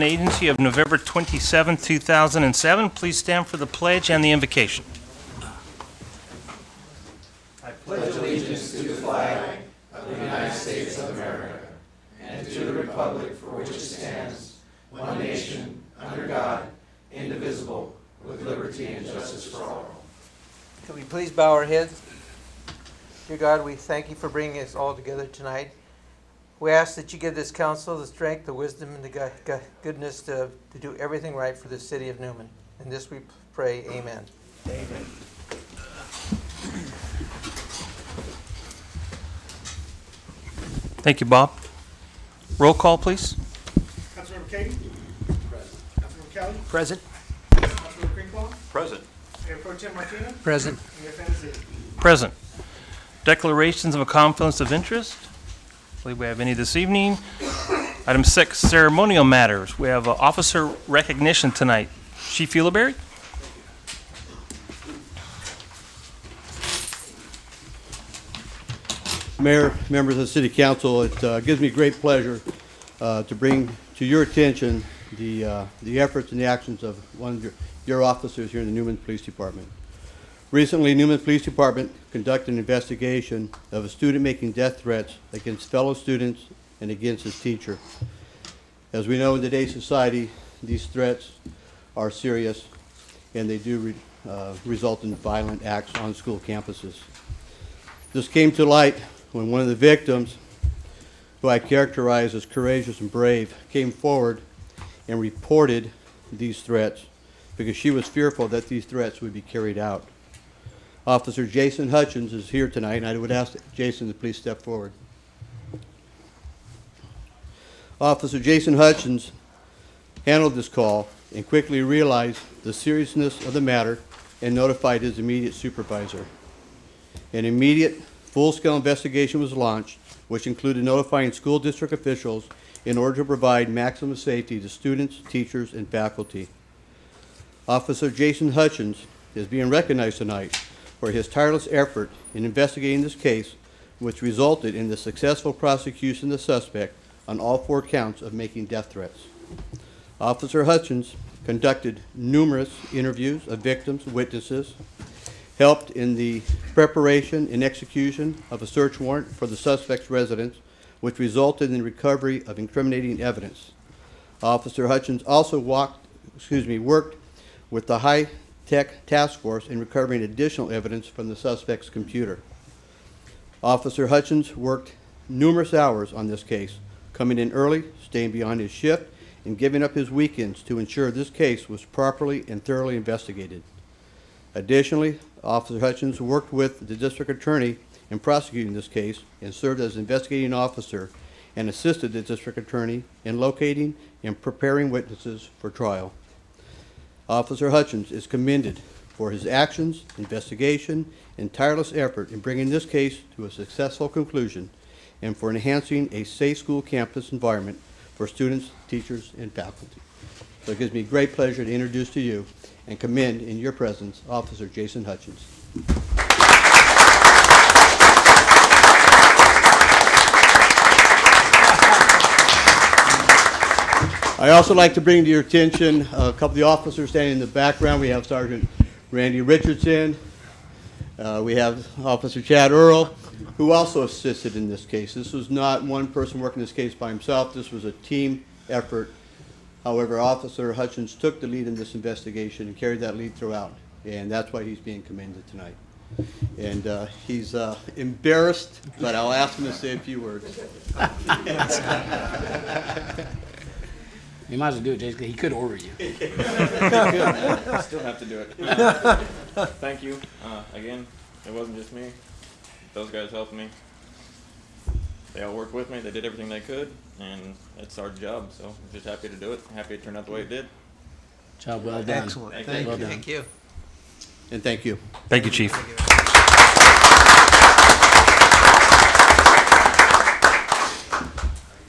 Government Agency of November 27, 2007. Please stand for the pledge and the invocation. I pledge allegiance to the flag of the United States of America and to the republic for which it stands, one nation, under God, indivisible, with liberty and justice for all. Could we please bow our heads? Dear God, we thank you for bringing us all together tonight. We ask that you give this council the strength, the wisdom, and the goodness to do everything right for the city of Newman. In this we pray, amen. Amen. Thank you, Bob. Roll call, please. Councilmember Katie? Present. Councilmember Kelly? Present. Councilmember Crinkle? Present. Mayor Pro Tem Martina? Present. Mayor Fennessy? Present. Declarations of a conflicts of interest. I believe we have any this evening. Item 6, ceremonial matters. We have officer recognition tonight. Chief Ulibarri. Mayor, members of the City Council, it gives me great pleasure to bring to your attention the efforts and the actions of one of your officers here in the Newman Police Department. Recently, Newman Police Department conducted an investigation of a student making death threats against fellow students and against his teacher. As we know in today's society, these threats are serious and they do result in violent acts on school campuses. This came to light when one of the victims, who I characterize as courageous and brave, came forward and reported these threats because she was fearful that these threats would be carried out. Officer Jason Hutchins is here tonight, and I would ask Jason to please step forward. Officer Jason Hutchins handled this call and quickly realized the seriousness of the matter and notified his immediate supervisor. An immediate full-scale investigation was launched, which included notifying school district officials in order to provide maximum safety to students, teachers, and faculty. Officer Jason Hutchins is being recognized tonight for his tireless effort in investigating this case, which resulted in the successful prosecution of the suspect on all 4 counts of making death threats. Officer Hutchins conducted numerous interviews of victims, witnesses, helped in the preparation and execution of a search warrant for the suspect's residence, which resulted in the recovery of incriminating evidence. Officer Hutchins also worked with the high-tech task force in recovering additional evidence from the suspect's computer. Officer Hutchins worked numerous hours on this case, coming in early, staying beyond his shift, and giving up his weekends to ensure this case was properly and thoroughly investigated. Additionally, Officer Hutchins worked with the district attorney in prosecuting this case and served as investigating officer and assisted the district attorney in locating and preparing witnesses for trial. Officer Hutchins is commended for his actions, investigation, and tireless effort in bringing this case to a successful conclusion and for enhancing a safe school campus environment for students, teachers, and faculty. So it gives me great pleasure to introduce to you and commend in your presence Officer Jason Hutchins. I also like to bring to your attention a couple of the officers standing in the background. We have Sergeant Randy Richardson. We have Officer Chad Earl, who also assisted in this case. This was not one person working this case by himself. This was a team effort. However, Officer Hutchins took the lead in this investigation and carried that lead throughout, and that's why he's being commended tonight. And he's embarrassed, but I'll ask him to say a few words. You might as well do it, Jason. He could order you. Still have to do it. Thank you. Again, it wasn't just me. Those guys helped me. They all worked with me. They did everything they could, and it's our job. So I'm just happy to do it. Happy it turned out the way it did. Job well done. Excellent. Thank Thank you. you. Thank you. And thank you. Thank you, Chief.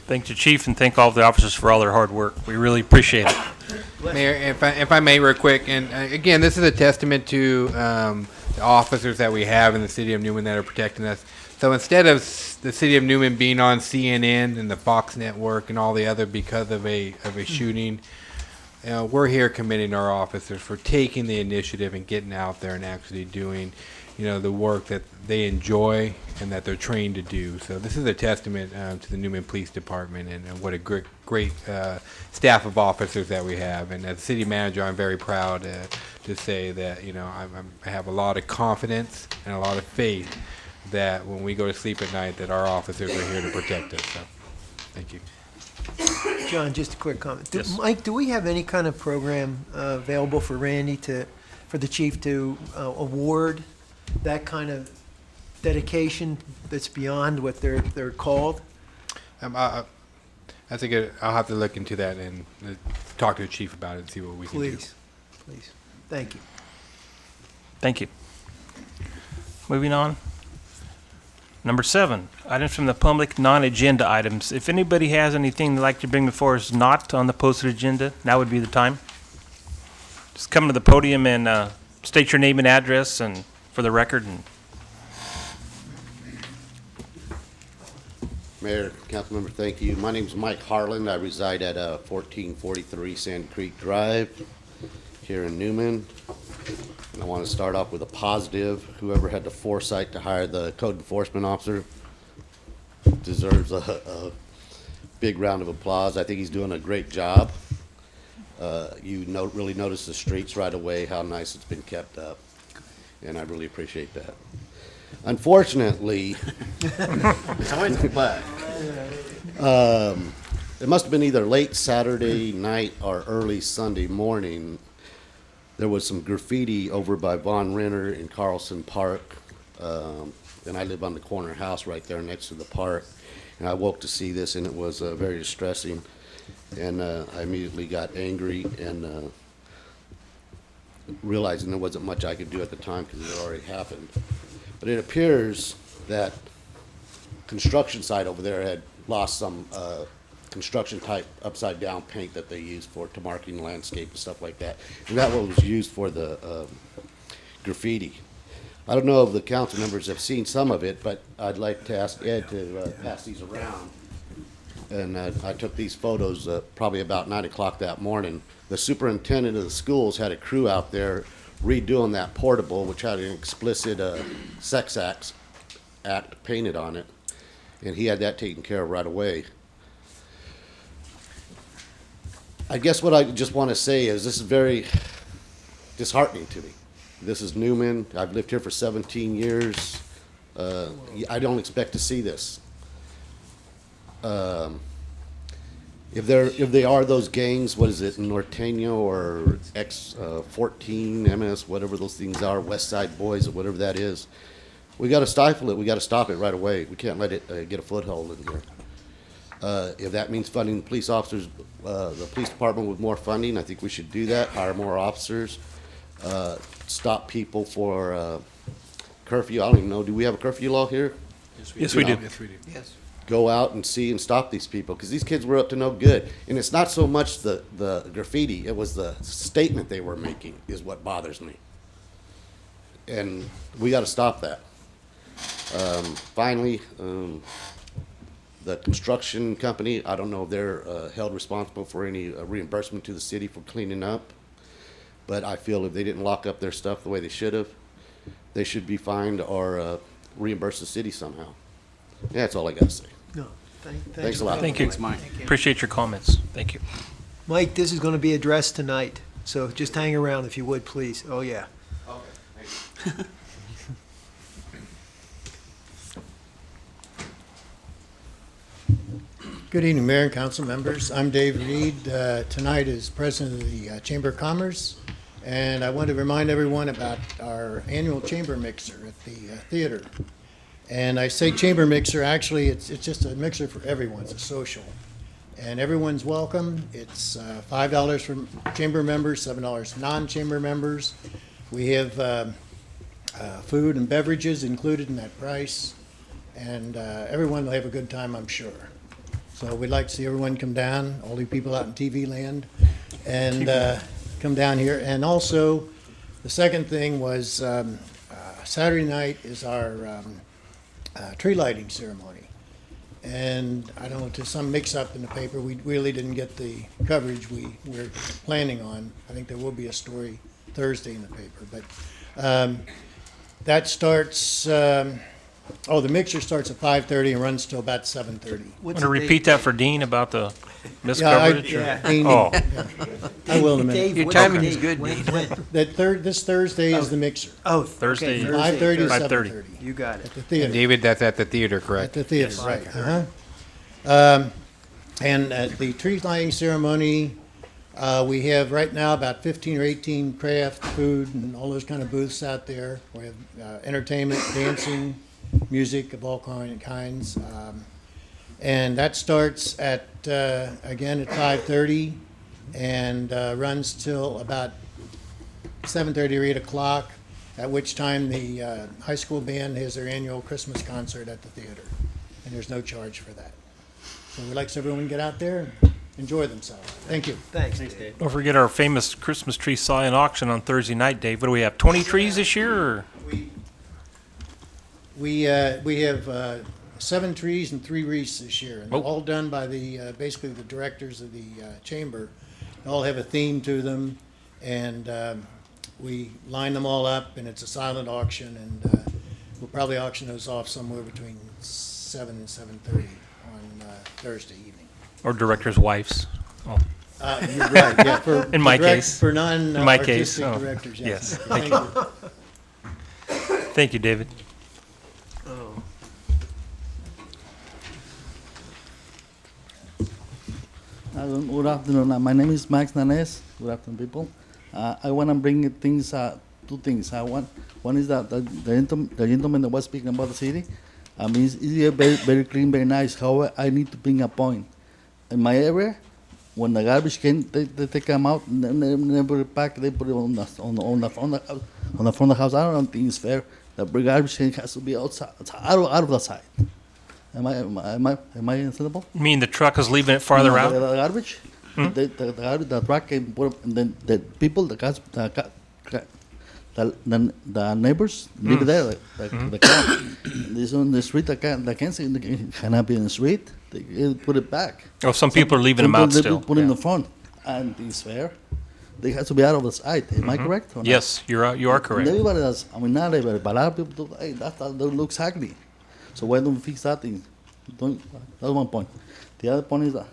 Thank you, Chief, and thank all of the officers for all their hard work. We really appreciate it. Mayor, if I may, real quick, and again, this is a testament to the officers that we have in the city of Newman that are protecting us. So instead of the city of Newman being on CNN and the Fox network and all the other because of a shooting, we're here commending our officers for taking the initiative and getting out there and actually doing, the work that they enjoy and that they're trained to do. So this is a testament to the Newman Police Department and what a great staff of officers that we have. And as city manager, I'm very proud to say that I have a lot of confidence and a lot of faith that when we go to sleep at night, that our officers are here to protect us. So, thank you. John, just a quick comment. Yes. Mike, do we have any kind of program available for Randy for the chief to award that kind of dedication that's beyond what they're called? I think I'll have to look into that and talk to the chief about it and see what we can do. Please. Thank you. Thank you. Moving on. Number 7, items from the public, non-agenda items. If anybody has anything they'd like to bring before us not on the posted agenda, now would be the time. Just come to the podium and state your name and address and for the record. And Mayor, council member, thank you. My name's Mike Harlan. I reside at 1443 Sand Creek Drive here in Newman. And I want to start off with a positive. Whoever had the foresight to hire the code enforcement officer deserves a big round of applause. I think he's doing a great job. Really notice the streets right away, how nice it's been kept up. And I really appreciate that. Unfortunately, It's always a but. it must have been either late Saturday night or early Sunday morning. There was some graffiti over by Von Renner in Carlson Park. And I live on the corner house right there next to the park. And I woke to see this, and it was very distressing. And I immediately got angry and realizing there wasn't much I could do at the time because it had already happened. But it appears that construction site over there had lost some construction type upside down paint that they use to marking landscape and stuff like that. And that was used for the graffiti. I don't know if the council members have seen some of it, but I'd like to ask Ed to pass these around. And I took these photos probably about 9 o'clock that morning. The superintendent of the schools had a crew out there redoing that portable, which had an explicit sex act painted on it. And he had that taken care of right away. I guess what I just want to say is this is very disheartening to me. This is Newman. I've lived here for 17 years. I don't expect to see this. If they are those gangs, what is it, Norteño or X14, MS, whatever those things are, West Side Boys or whatever that is, we got to stifle it. We got to stop it right away. We can't let it get a foothold in here. If that means funding the police officers, the police department with more funding, I think we should do that. Hire more officers. Stop people for curfew. I don't even know. Do we have a curfew law here? yes, we do. Yes, we do. Yes. Go out and see and stop these people because these kids were up to no good. And it's not so much the graffiti, it was the statement they were making is what bothers me. And we got to stop that. Finally, the construction company, I don't know if they're held responsible for any reimbursement to the city for cleaning up, but I feel if they didn't lock up their stuff the way they should have, they should be fined or reimburse the city somehow. Yeah, that's all I got to say. No, Thanks a lot. Thank you. Thanks, Mike. Appreciate your comments. Thank you. Mike, this is going to be addressed tonight, so just hang around if you would, please. Oh, yeah. Okay, thank you. Good evening, Mayor and council members. I'm Dave Reed. Tonight is president of the Chamber of Commerce, and I want to remind everyone about our annual chamber mixer at the theater. And I say chamber mixer, actually, it's just a mixer for everyone. It's a social. And everyone's welcome. It's $5 for chamber members, $7 for non-chamber members. We have food and beverages included in that price, and everyone will have a good time, I'm sure. So we'd like to see everyone come down, all you people out in TV land, and come down here. And also, the second thing was Saturday night is our tree lighting ceremony. And I don't know, to some mix-up in the paper, we really didn't get the coverage we were planning on. I think there will be a story Thursday in the paper, but that starts, the mixer starts at 5:30 and runs till about 7:30. Want to repeat that for Dean about the missed Yeah, coverage? Dean, Oh, I will in a minute. Your timing is good, Dave. This Thursday is the mixer, Oh, Thursday. okay, 5:30 to 5:30. 7:30 You got it. at the theater. David, that's at the theater, At correct? the theater, Yes. right, And at the tree lighting ceremony, we have right now about 15 or 18 craft, food, and all those kind of booths out there. We have entertainment, dancing, music of all kinds. And that starts at, again, at 5:30 and runs till about 7:30 or 8 o'clock, at which time the high school band has their annual Christmas concert at the theater. And there's no charge for that. So we'd like everyone to get out there and enjoy themselves. Thank you. Thanks, Dave. Don't forget our famous Christmas tree silent auction on Thursday night, Dave. What do we have, 20 trees this year, or? We have 7 trees and 3 wreaths this year, and they're Oh. all done by basically the directors of the chamber. They all have a theme to them, and we line them all up, and it's a silent auction, and we'll probably auction those off somewhere between 7 and 7:30 on Thursday evening. Or directors' wives? Oh, You're right, yeah. In my case. For In my case, non-artistic oh, directors, yes. yes. Thank you. thank you, David. Oh, Good afternoon. My name is Max Nanes. Good afternoon, people. I want to bring things, 2 things. One is that the gentleman that was speaking about the city. I mean, it's very, very clean, very nice. However, I need to bring a point. In my area, when the garbage can, they come out, never pack, they put it on the front of the house. I don't think it's fair. The garbage can has to be outside, out of the side. Am I understandable? You mean the truck is leaving it farther No, out? The garbage, the truck can put, and then the people, the neighbors live there. The car, this on the street, they can't see. They cannot be in the street. They put it back. Oh, some people are leaving them out They still. put in the front, and it's fair. They have to be out of the side. Am I correct? or not? Yes, you are correct. And everybody does. I mean, not everybody, but a lot of people do. Hey, that looks ugly. So why don't we fix that thing? That's one point. The other point is that.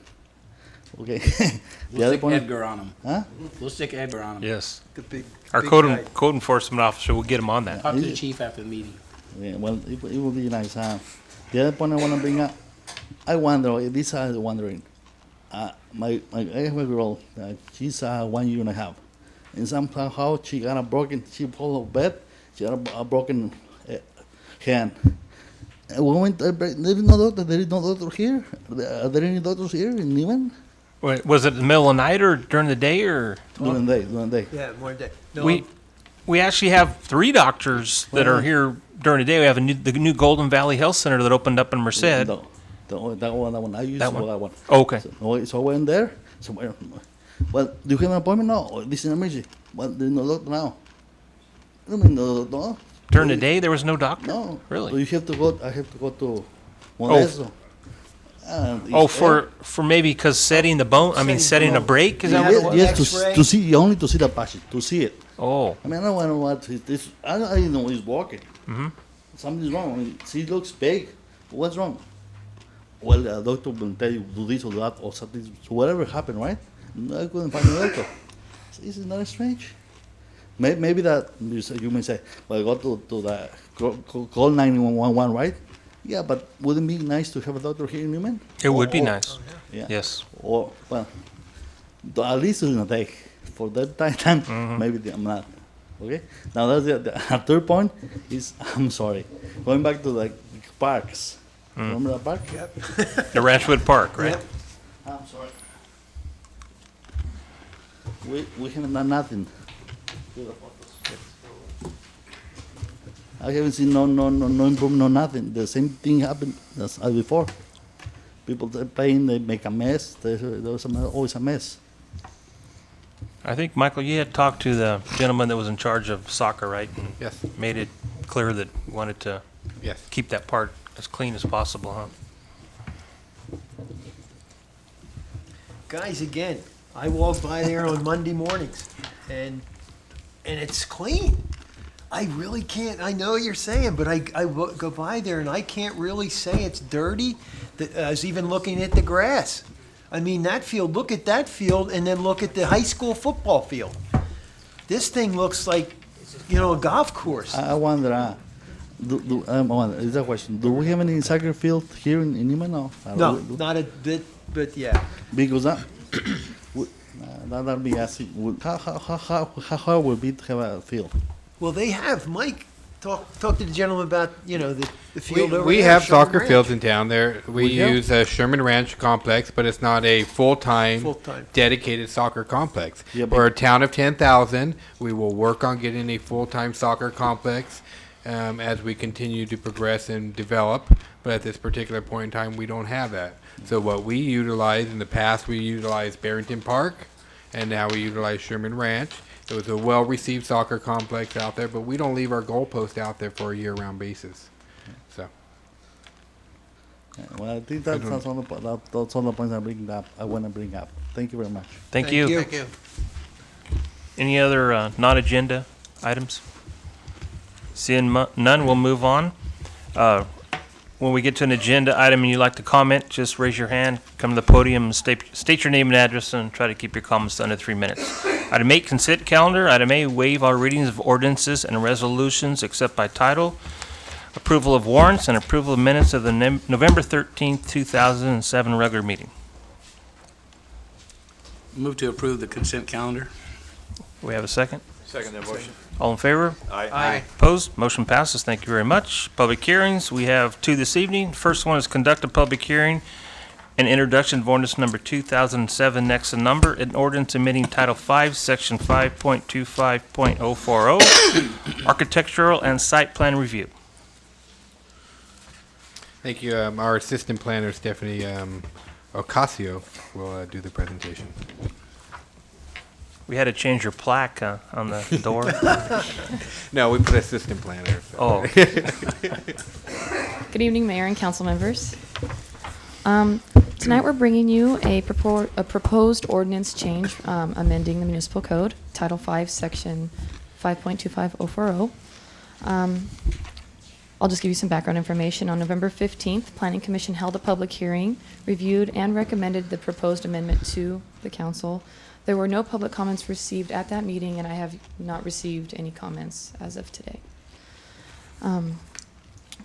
Okay. The We'll other stick point. Edgar on him. Huh? We'll stick Edgar on him. Yes. the big. Our big code, guy. code enforcement officer will get him on that. Talk to the chief after the meeting. Yeah, well, it would be nice. The other point I want to bring up, I wonder, this I was wondering, I have a girl, she's 1 year and a half, and somehow she got a broken, she fell off bed, she got a broken hand. And we went, there is no doctor here? Are there any doctors here in Newman? Wait, was it the middle of the night or during the day, or? During the day. Yeah, more day. No, We actually have 3 doctors that are here during the day. We have the new Golden Valley Health Center that opened up in Merced. No, that one, I used That to one? go that one. Oh, okay. So I went there. So, well, do you have an appointment now? Or this is an emergency. Well, there's no doctor now. I mean, no. During the day, there was no doctor? No. So Really? you have to go. I have to go to Modesto. Oh, for maybe because setting the bone, setting a break, is that what it was? Yes, X-ray? to see only to see the patient, to see it. Oh, I mean, I don't want to watch this. I don't know he's walking. Mm-hmm. Something's wrong. I mean, she looks big. What's wrong? Well, the doctor will tell you do this or that or something. So whatever happened, right? I couldn't find the doctor. This is not strange. Maybe that you may say, well, go to the call 911, right? Yeah, but wouldn't it be nice to have a doctor here in Newman? it would be Or- nice. Yeah. Yes. Or well, at least during the day. For that time, maybe I'm not. Okay. Now that's the third point is I'm sorry. Going back to the parks. Remember that park? Yep. The Ranchwood Park, right? Yep. I'm sorry. We haven't done nothing. I haven't seen no improvement, no nothing. The same thing happened as before. People they're paying, they make a mess. There's always a mess. I think, Michael, you had talked to the gentleman that was in charge of soccer, right? And Yes. made it clear that we wanted to Yes. keep that part as clean as possible, huh? Guys, again, I walk by there on Monday mornings, and it's clean. I really can't, I know what you're saying, but I go by there and I can't really say it's dirty. I was even looking at the grass. I mean, that field, look at that field, and then look at the high school football field. This thing looks like, a golf course. I wonder, I wonder, is that a question? Do we have any soccer field here in Newman? No, No, not a bit, but yeah. Because that'll be asking. How would be to have a field? Well, they have, Mike, talk to the gentleman about, the field over We there. have Sherman soccer Ranch. fields in town. There, we We do? use a Sherman Ranch complex, but it's not a full-time, Full-time. dedicated soccer complex. Yeah, but- We're a town of 10,000. We will work on getting a full-time soccer complex as we continue to progress and develop. But at this particular point in time, we don't have that. So what we utilize in the past, we utilized Barrington Park, and now we utilize Sherman Ranch. It was a well-received soccer complex out there, but we don't leave our goalpost out there for a year-round basis. So. Well, I think that's all the points I want to bring up. Thank you very much. Thank you. Thank you. Any other non-agenda items? Seeing none, we'll move on. When we get to an agenda item and you'd like to comment, just raise your hand, come to the podium, and state your name and address, and try to keep your comments to under 3 minutes. Item 8, consent calendar. Item A, waive all readings of ordinances and resolutions except by title. Approval of warrants and approval of minutes of the November 13th, 2007 regular meeting. Move to approve the consent calendar. Do we have a second? Second that motion. All in favor? Aye. Opposed? Motion passes. Thank you very much. Public hearings, we have 2 this evening. First one is conduct a public hearing and introduction of ordinance number 2007, next in number, an ordinance amending Title 5, Section 5.25.040, architectural and site plan review. Thank you. Our assistant planner, Stephanie Ocasio, will do the presentation. We had to change your plaque on the door. No, we put assistant planner. So. Oh, Good evening, Mayor and council members. Tonight we're bringing you a proposed ordinance change amending the municipal code, Title 5, Section 5.25040. I'll just give you some background information. On November 15th, Planning Commission held a public hearing, reviewed and recommended the proposed amendment to the council. There were no public comments received at that meeting, and I have not received any comments as of today.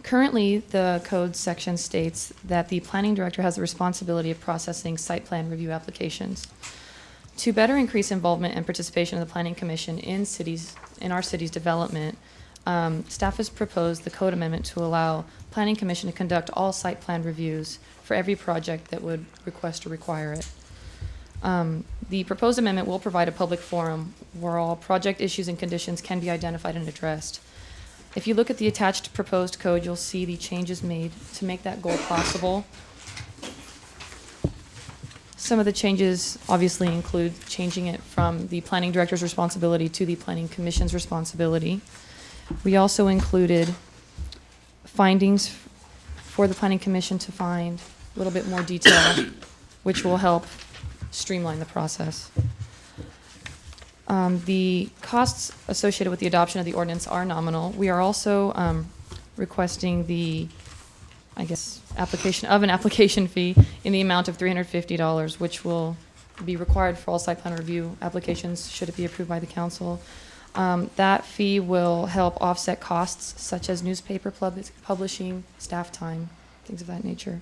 Currently, the code section states that the planning director has the responsibility of processing site plan review applications. To better increase involvement and participation of the Planning Commission in our city's development, staff has proposed the code amendment to allow Planning Commission to conduct all site plan reviews for every project that would request or require it. The proposed amendment will provide a public forum where all project issues and conditions can be identified and addressed. If you look at the attached proposed code, you'll see the changes made to make that goal possible. Some of the changes obviously include changing it from the planning director's responsibility to the planning commission's responsibility. We also included findings for the planning commission to find a little bit more detail, which will help streamline the process. The costs associated with the adoption of the ordinance are nominal. We are also requesting the, application fee in the amount of $350, which will be required for all site plan review applications should it be approved by the council. That fee will help offset costs such as newspaper publishing, staff time, things of that nature.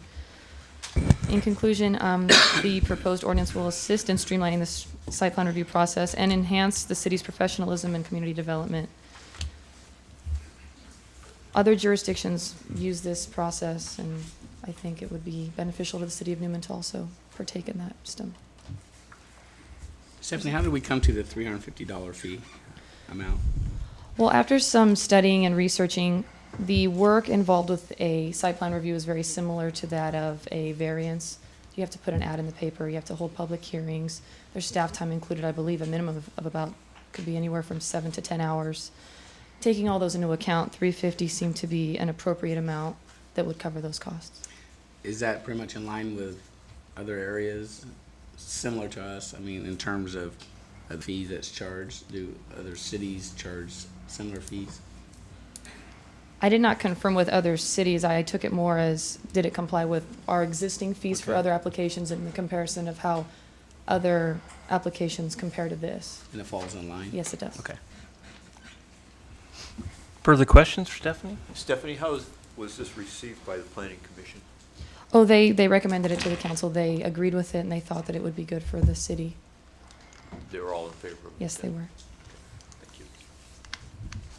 In conclusion, the proposed ordinance will assist in streamlining the site plan review process and enhance the city's professionalism and community development. Other jurisdictions use this process, and I think it would be beneficial to the city of Newman to also partake in that system. Stephanie, how did we come to the $350 fee amount? Well, after some studying and researching, the work involved with a site plan review is very similar to that of a variance. You have to put an ad in the paper, you have to hold public hearings. There's staff time included, I believe, a minimum of about, could be anywhere from 7 to 10 hours. Taking all those into account, $350 seemed to be an appropriate amount that would cover those costs. Is that pretty much in line with other areas similar to us? I mean, in terms of the fees that's charged, do other cities charge similar fees? I did not confirm with other cities. I took it more as, did it comply with our existing fees for Okay. other applications in the comparison of how other applications compare to this? And it falls in line? Yes, it does. Okay. Further questions for Stephanie? Stephanie, was this received by the planning commission? Oh, they recommended it to the council. They agreed with it, and they thought that it would be good for the city. They were all in favor of it? Yes, they were. Thank you.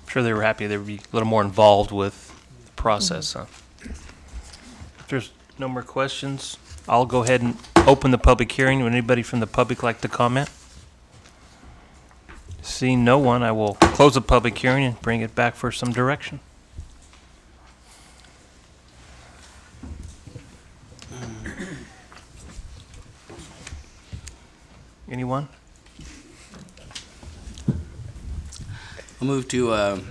I'm sure they were happy they would be a little more involved with the process. Huh? If there's no more questions, I'll go ahead and open the public hearing. Would anybody from the public like to comment? Seeing no one, I will close the public hearing and bring it back for some direction. Anyone? I'll move to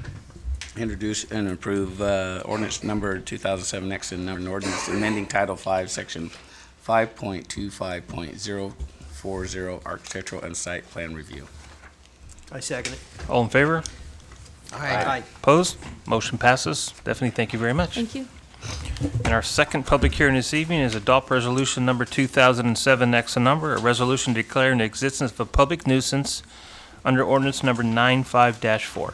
introduce and approve ordinance number 2007, next in number, an ordinance amending Title 5, Section 5.25.040, architectural and site plan review. I second it. All in favor? Aye. Opposed? Motion passes. Stephanie, thank you very much. Thank you. And our second public hearing this evening is adopt resolution number 2007, next in number, a resolution declaring the existence of a public nuisance under ordinance number 95-4.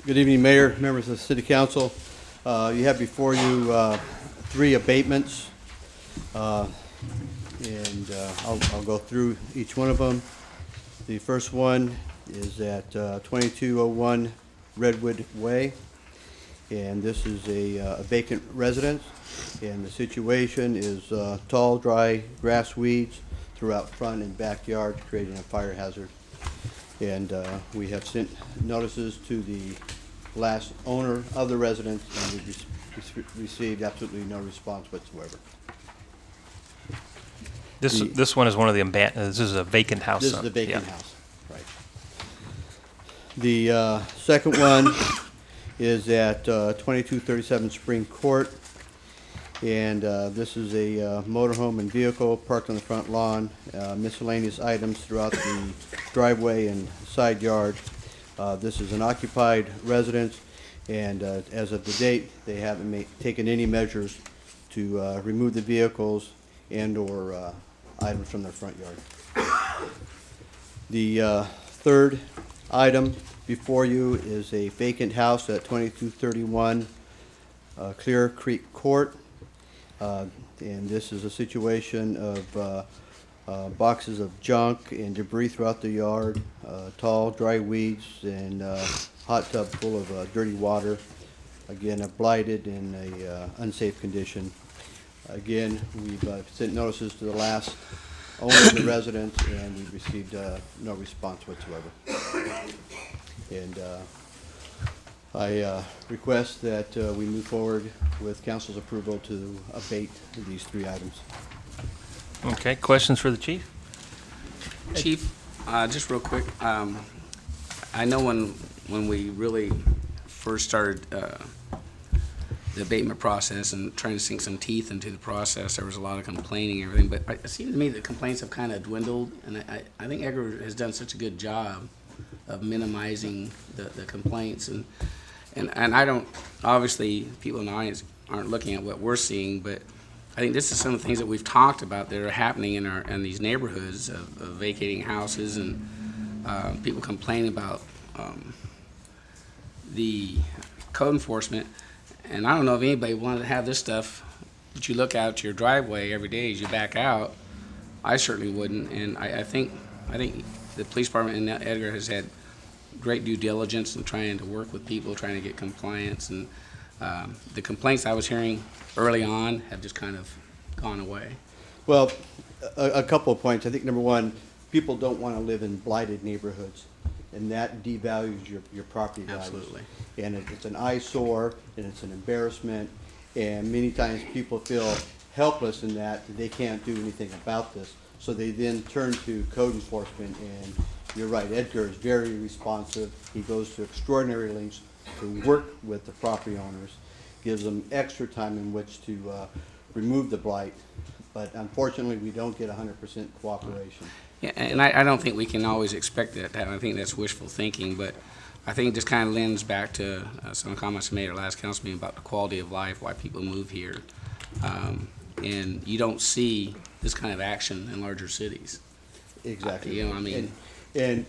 Good evening, Mayor, members of the City Council. You have before you 3 abatements, and I'll go through each one of them. The first one is at 2201 Redwood Way, and this is a vacant residence, and the situation is tall, dry grass weeds throughout front and backyard, creating a fire hazard. And we have sent notices to the last owner of the residence, and we've received absolutely no response whatsoever. This one is one of the this is a vacant house. This is a vacant Yeah. house, right. The second one is at 2237 Spring Court, and this is a motorhome and vehicle parked on the front lawn, miscellaneous items throughout the driveway and side yard. This is an occupied residence, and as of the date, they haven't taken any measures to remove the vehicles and/or items from their front yard. The third item before you is a vacant house at 2231 Clear Creek Court. And this is a situation of boxes of junk and debris throughout the yard, tall, dry weeds, and hot tub full of dirty water. Again, blighted in a unsafe condition. Again, we've sent notices to the last owner of the residence, and we've received no response whatsoever. And I request that we move forward with council's approval to abate these 3 items. Okay, questions for the chief? Chief, just real quick, I know when we really first started the abatement process and trying to sink some teeth into the process, there was a lot of complaining and everything, but it seems to me that complaints have kind of dwindled, and I think Edgar has done such a good job of minimizing the complaints, and I don't, obviously, people in the audience aren't looking at what we're seeing, but I think this is some of the things that we've talked about that are happening in these neighborhoods of vacating houses, and people complaining about the code enforcement. And I don't know if anybody wanted to have this stuff that you look out your driveway every day as you back out. I certainly wouldn't, and I think the police department and Edgar has had great due diligence in trying to work with people, trying to get compliance, and the complaints I was hearing early on have just kind of gone away. Well, a couple of points. I think number one, people don't want to live in blighted neighborhoods, and that devalues your property values. Absolutely. And it's an eyesore, and it's an embarrassment, and many times people feel helpless in that they can't do anything about this. So they then turn to code enforcement, and you're right, Edgar is very responsive. He goes to extraordinary lengths work with the property owners, gives them extra time in which to remove the blight. But unfortunately, we don't get 100% cooperation. Yeah, and I don't think we can always expect that to happen. I think that's wishful thinking, but I think it just kind of lends back to some comments made at our last council meeting about the quality of life, why people move here. And you don't see this kind of action in larger cities. Exactly. You know, I mean. And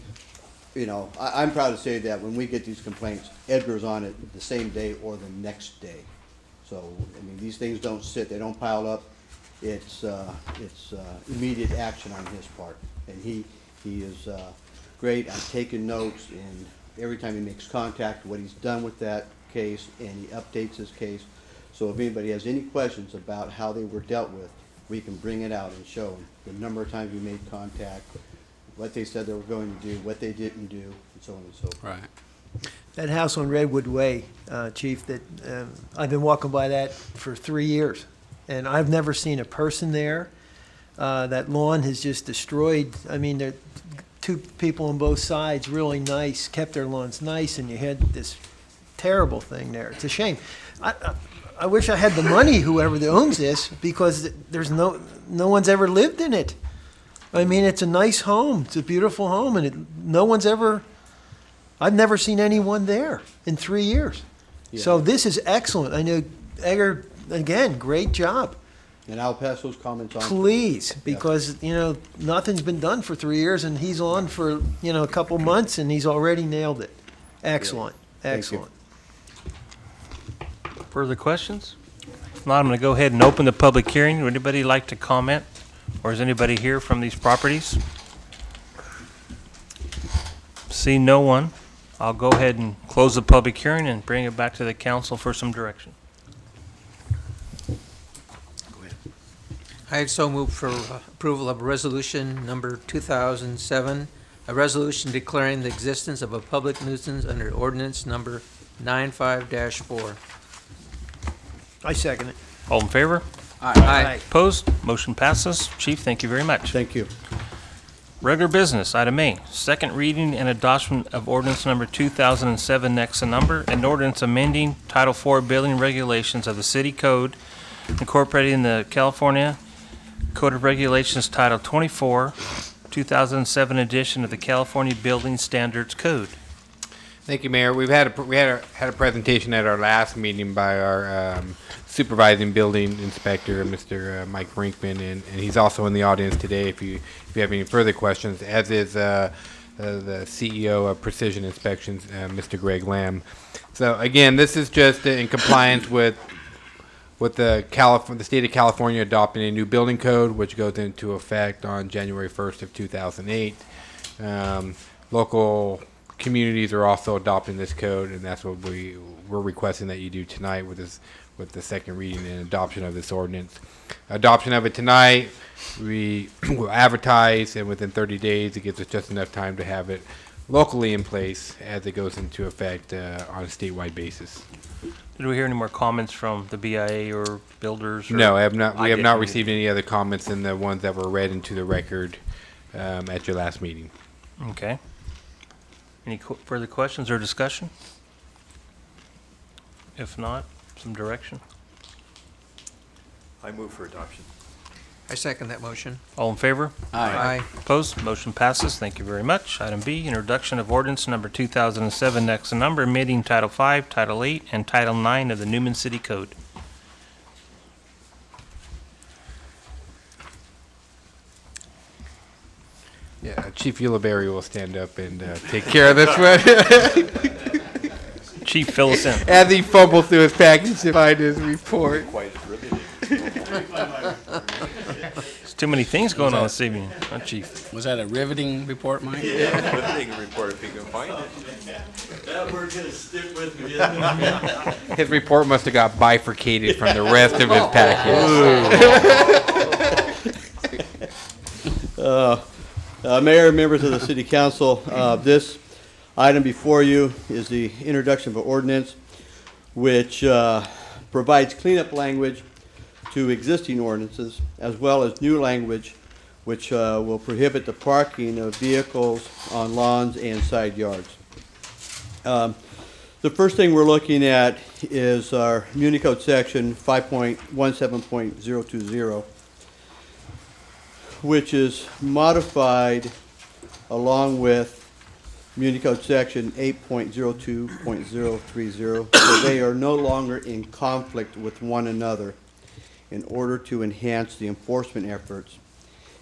you know, I'm proud to say that when we get these complaints, Edgar's on it the same day or the next day. So, I mean, these things don't sit, they don't pile up. It's immediate action on his part. And he is great at taking notes, and every time he makes contact, what he's done with that case, and he updates his case. So if anybody has any questions about how they were dealt with, we can bring it out and show them the number of times we made contact, what they said they were going to do, what they didn't do, and so on and so forth. Right. That house on Redwood Way, Chief, that I've been walking by that for 3 years, and I've never seen a person there. That lawn has just destroyed. I mean, there two people on both sides, really nice, kept their lawns nice, and you had this terrible thing there. It's a shame. I wish I had the money, whoever that owns this, because there's no one's ever lived in it. I mean, it's a nice home. It's a beautiful home, and I've never seen anyone there in 3 years. Yeah. So this is excellent. I know, Edgar, again, great job. And I'll pass those comments on. Please, because, nothing's been done for 3 years, and he's on for, a couple months, and he's already nailed it. Excellent, Thank you. excellent. Further questions? If not, I'm going to go ahead and open the public hearing. Would anybody like to comment? Or is anybody here from these properties? See no one. I'll go ahead and close the public hearing and bring it back to the council for some direction. I so move for approval of resolution number 2007, a resolution declaring the existence of a public nuisance under ordinance number 95-4. I second it. All in favor? Aye. Opposed? Motion passes. Chief, thank you very much. Thank you. Regular business, item A, second reading and adoption of ordinance number 2007, next to number, an ordinance amending Title IV Building Regulations of the City Code, incorporating the California Code of Regulations Title 24, 2007 edition of the California Building Standards Code. Thank you, Mayor. We had a presentation at our last meeting by our supervising building inspector, Mr. Mike Brinkman, and he's also in the audience today if you have any further questions, as is the CEO of Precision Inspections, Mr. Greg Lamb. So again, this is just in compliance with the state of California adopting a new building code, which goes into effect on January 1st of 2008. Local communities are also adopting this code, and that's what we're requesting that you do tonight with the second reading and adoption of this ordinance. Adoption of it tonight, we will advertise, and within 30 days, it gives us just enough time to have it locally in place as it goes into effect on a statewide basis. Did we hear any more comments from the BIA or builders? Or No, we have not received any other comments than the ones that were read into the record at your last meeting. Okay. Any further questions or discussion? If not, some direction. I move for adoption. I second that motion. All in favor? Aye. Opposed? Motion passes. Thank you very much. Item B, introduction of ordinance number 2007, next to number, amending Title V, Title 8, and Title 9 of the Newman City Code. Yeah, Chief Ulibarri will stand up and take care of this one. Chief, fill us in. As he fumbles through his package to find his report. Quite riveting. There's too many things going on this evening, huh, Chief? Was that a riveting report, Mike? Yeah, riveting report if you can find it. That word gonna stick with me, isn't it? His report must have got bifurcated from the rest of his package. Mayor, members of the City Council, this item before you is the introduction of an ordinance which provides cleanup language to existing ordinances, as well as new language which will prohibit the parking of vehicles on lawns and side yards. The The first thing we're looking at is our Muni Code section 5.17.020, which is modified along with Muni Code section 8.02.030, so they are no longer in conflict with one another in order to enhance the enforcement efforts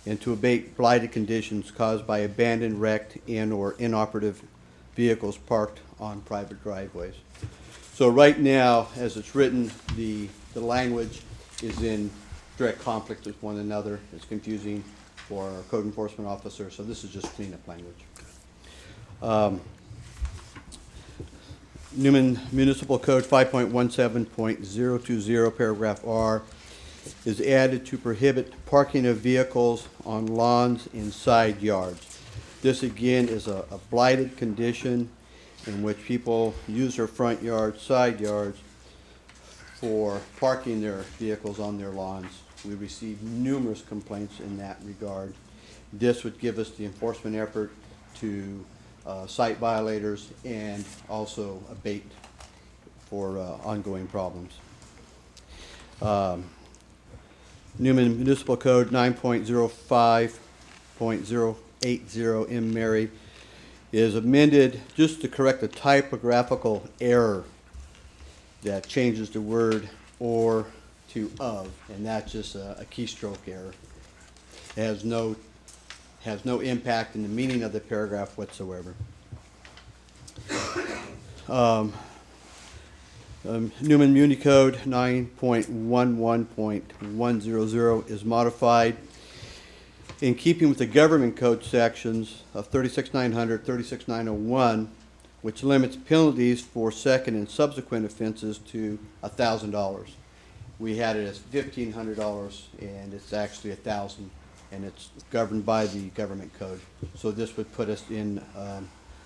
and to abate blighted conditions caused by abandoned, wrecked, and/or inoperative vehicles parked on private driveways. So right now, as it's written, the language is in direct conflict with one another. It's confusing for our code enforcement officer, so this is just cleanup language. Newman Municipal Code 5.17.020, paragraph R, is added to prohibit parking of vehicles on lawns in side yards. This again is a blighted condition in which people use their front yards, side yards for parking their vehicles on their lawns. We received numerous complaints in that regard. This would give us the enforcement effort to cite violators and also abate for ongoing problems. Newman Municipal Code 9.05.080 M. Mary is amended just to correct a typographical error that changes the word or to of, and that's just a keystroke error. It has no impact in the meaning of the paragraph whatsoever. Newman Muni Code 9.11.100 is modified in keeping with the government code sections of 36.900, 36.901, which limits penalties for second and subsequent offenses to $1,000. We had it as $1,500, and it's actually $1,000, and it's governed by the government code. So this would put us in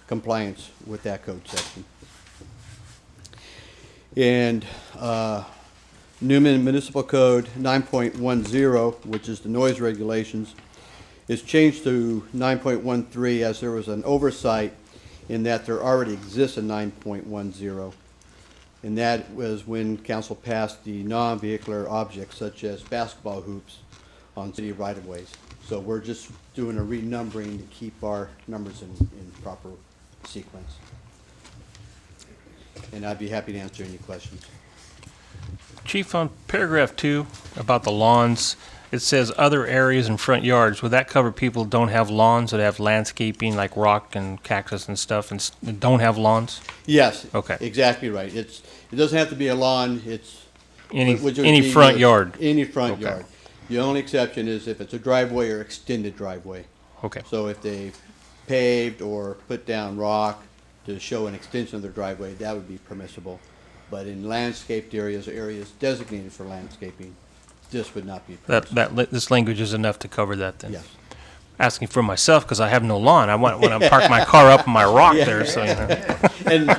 compliance with that code section. And Newman Municipal Code 9.10, which is the noise regulations, is changed to 9.13 as there was an oversight in that there already exists a 9.10. And that was when council passed the non-vehicular objects such as basketball hoops on city right-of-ways. So we're just doing a renumbering to keep our numbers in proper sequence. And I'd be happy to answer any questions. Chief, on paragraph 2 about the lawns, it says other areas in front yards. Would that cover people who don't have lawns, that have landscaping like rock and cactus and stuff and don't have lawns? Yes. Okay. Exactly right. It doesn't have to be a lawn. It's Any front yard? Any front Okay. yard. The only exception is if it's a driveway or extended driveway. Okay. So if they paved or put down rock to show an extension of their driveway, that would be permissible. But in landscaped areas or areas designated for landscaping, this would not be permissible. This language is enough to cover that then? Yes. Asking for myself because I have no lawn. I want to park my car up on my rock there. So, you know. And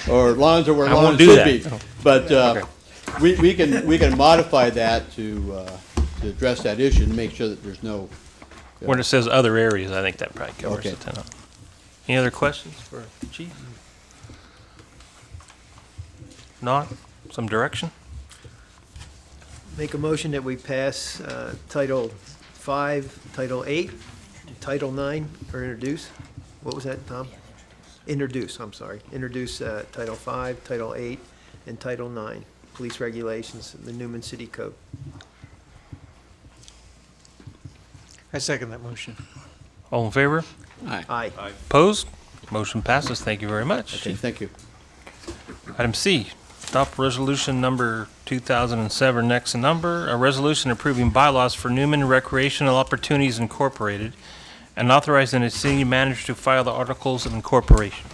or lawns are where I lawns won't do should that. be. But Okay. we can modify that to address that issue and make sure that there's no. When it says other areas, I think that probably covers Okay. it. Then. Any other questions for the chief? Not? Some direction? Make a motion that we pass Title 5, Title 8, and Title 9, or introduce. What was that, Tom? Introduce, I'm sorry. Introduce Title 5, Title 8, and Title 9, police regulations in the Newman City Code. I second that motion. All in favor? Aye. Opposed? Motion passes. Thank you very much. Okay, thank you. Item C, adopt resolution number 2007, next number, a resolution approving bylaws for Newman Recreational Opportunities Incorporated and authorizing the city manager to file the articles of incorporation.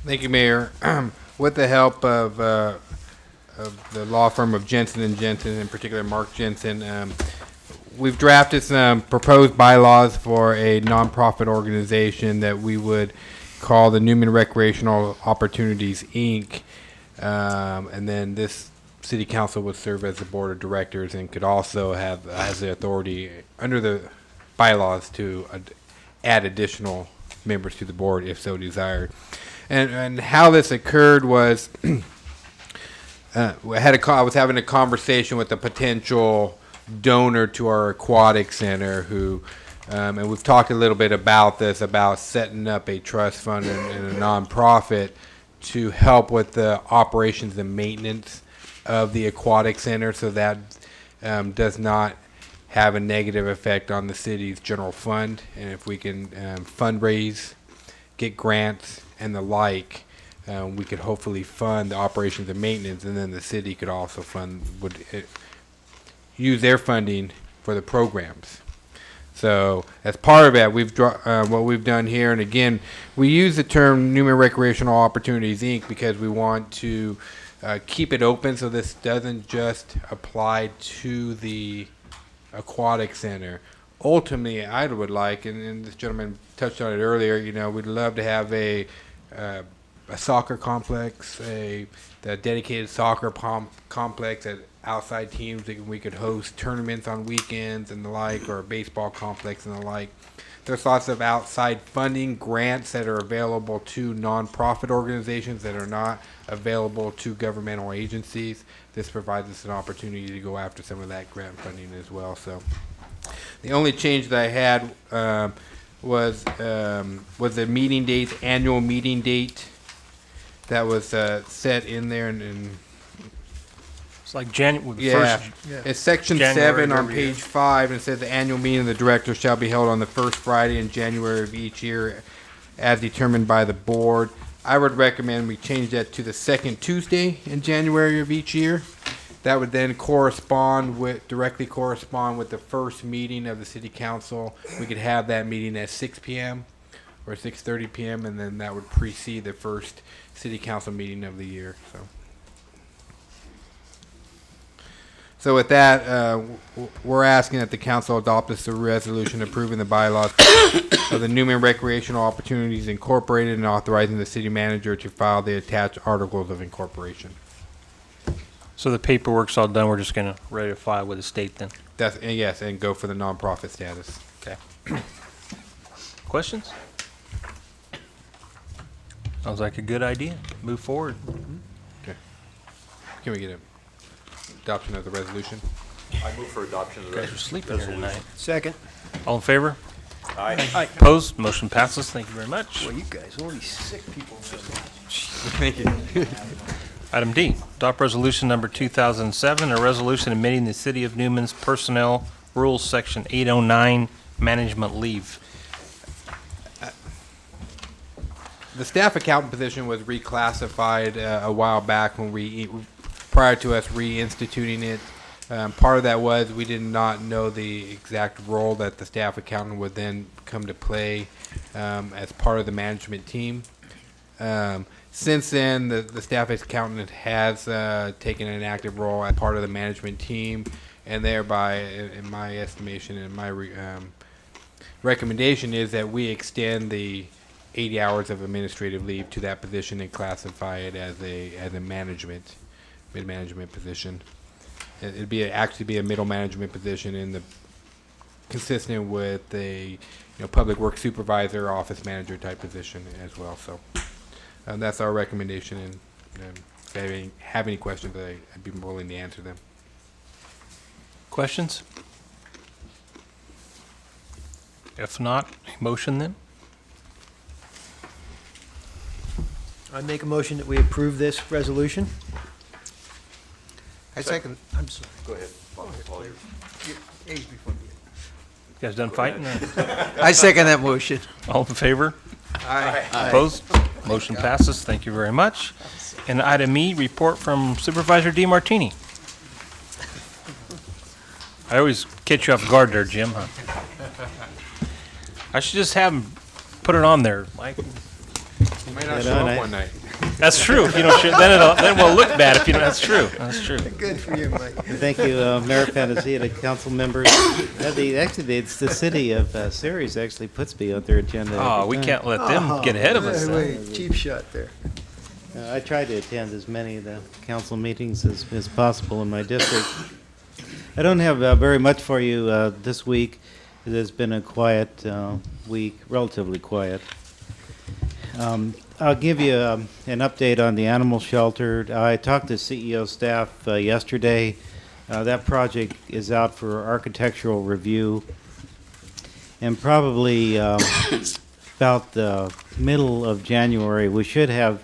Thank you, Mayor. With the help of the law firm of Jensen & Jensen, in particular Mark Jensen, we've drafted some proposed bylaws for a nonprofit organization that we would call the Newman Recreational Opportunities, Inc. And then this city council would serve as the board of directors and could also has the authority under the bylaws to add additional members to the board if so desired. And how this occurred was I was having a conversation with a potential donor to our aquatic center who, and we've talked a little bit about this, about setting up a trust fund and a nonprofit to help with the operations and maintenance of the aquatic center, so that does not have a negative effect on the city's general fund. And if we can fundraise, get grants and the like, we could hopefully fund the operations and maintenance, and then the city could also use their funding for the programs. So as part of that, what we've done here, and again, we use the term Newman Recreational Opportunities, Inc. because we want to keep it open, so this doesn't just apply to the aquatic center. Ultimately, I would like, and this gentleman touched on it earlier, we'd love to have a soccer complex, the dedicated soccer complex at outside teams that we could host tournaments on weekends and the like, or a baseball complex and the like. There's lots of outside funding grants that are available to nonprofit organizations that are not available to governmental agencies. This provides us an opportunity to go after some of that grant funding as well. So the only change that I had was the meeting date, annual meeting date that was set in there, and It's like January. yeah, First, it's section January 7 on of every year. page 5, and it says the annual meeting of the director shall be held on the first Friday in January of each year, as determined by the board. I would recommend we change that to the second Tuesday in January of each year. That would then directly correspond with the first meeting of the city council. We could have that meeting at 6 p.m. or 6:30 p.m., and then that would precede the first city council meeting of the year. So with that, we're asking that the council adopt this resolution approving the bylaws of the Newman Recreational Opportunities Incorporated and authorizing the city manager to file the attached articles of incorporation. So the paperwork's all done. We're just going to ready to file with the state then. Yes, and go for the nonprofit status. Okay. Questions? Sounds like a good idea. Move forward. Okay. Can we get a adoption of the resolution? I move for adoption of the You guys are sleeping here tonight. Second. All in favor? Aye. Opposed? Motion passes. Thank you very much. Well, you guys, all these sick people. Thank you. Item D, adopt resolution number 2007, a resolution amending the City of Newman's Personnel Rules, Section 809, Management Leave. The staff accountant position was reclassified a while back prior to us reinstituting it. Part of that was we did not know the exact role that the staff accountant would then come to play as part of the management team. Since then, the staff accountant has taken an active role as part of the management team, and thereby, in my estimation and my recommendation, is that we extend the 80 hours of administrative leave to that position and classify it as a mid-management position. It'd actually be a middle management position consistent with a public works supervisor, office manager type position as well. So that's our recommendation, and if they have any questions, I'd be willing to answer them. Questions? If not, motion then. I make a motion that we approve this resolution. I second. I'm sorry. Go ahead. Paul, you're- Age before me. You guys done fighting? I second that motion. All in favor? Aye. Opposed? Motion passes. Thank you very much. And item E, report from Supervisor DeMartini. I always catch you off guard there, Jim, huh? I should just have him put it on there, Mike. You might not show up one night. That's true. If you don't, then we'll look bad. If you don't, that's true. That's true. Good for you, Mike. Thank you, Mayor Panizia, council members. It's the city of Ceres actually puts me on their agenda. Oh, every we time. can't let them get ahead of us. Wait, cheap shot there. I try to attend as many of the council meetings as possible in my district. I don't have very much for you this week. It has been a quiet week, relatively quiet. I'll give you an update on the animal shelter. I talked to CEO staff yesterday. That project is out for architectural review, and probably about the middle of January, we should have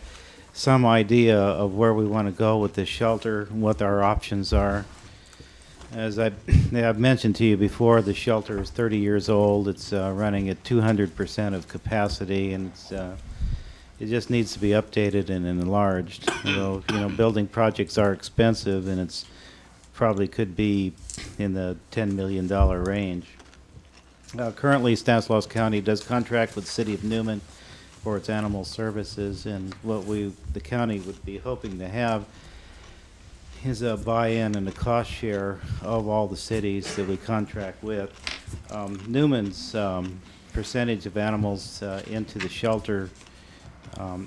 some idea of where we want to go with this shelter, what our options are. As I've mentioned to you before, the shelter is 30 years old. It's running at 200% of capacity, and it just needs to be updated and enlarged. Building projects are expensive, and it's probably could be in the $10 million range. Currently, Stanislaus County does contract with the City of Newman for its animal services, and what the county would be hoping to have is a buy-in and a cost share of all the cities that we contract with. Newman's percentage of animals into the shelter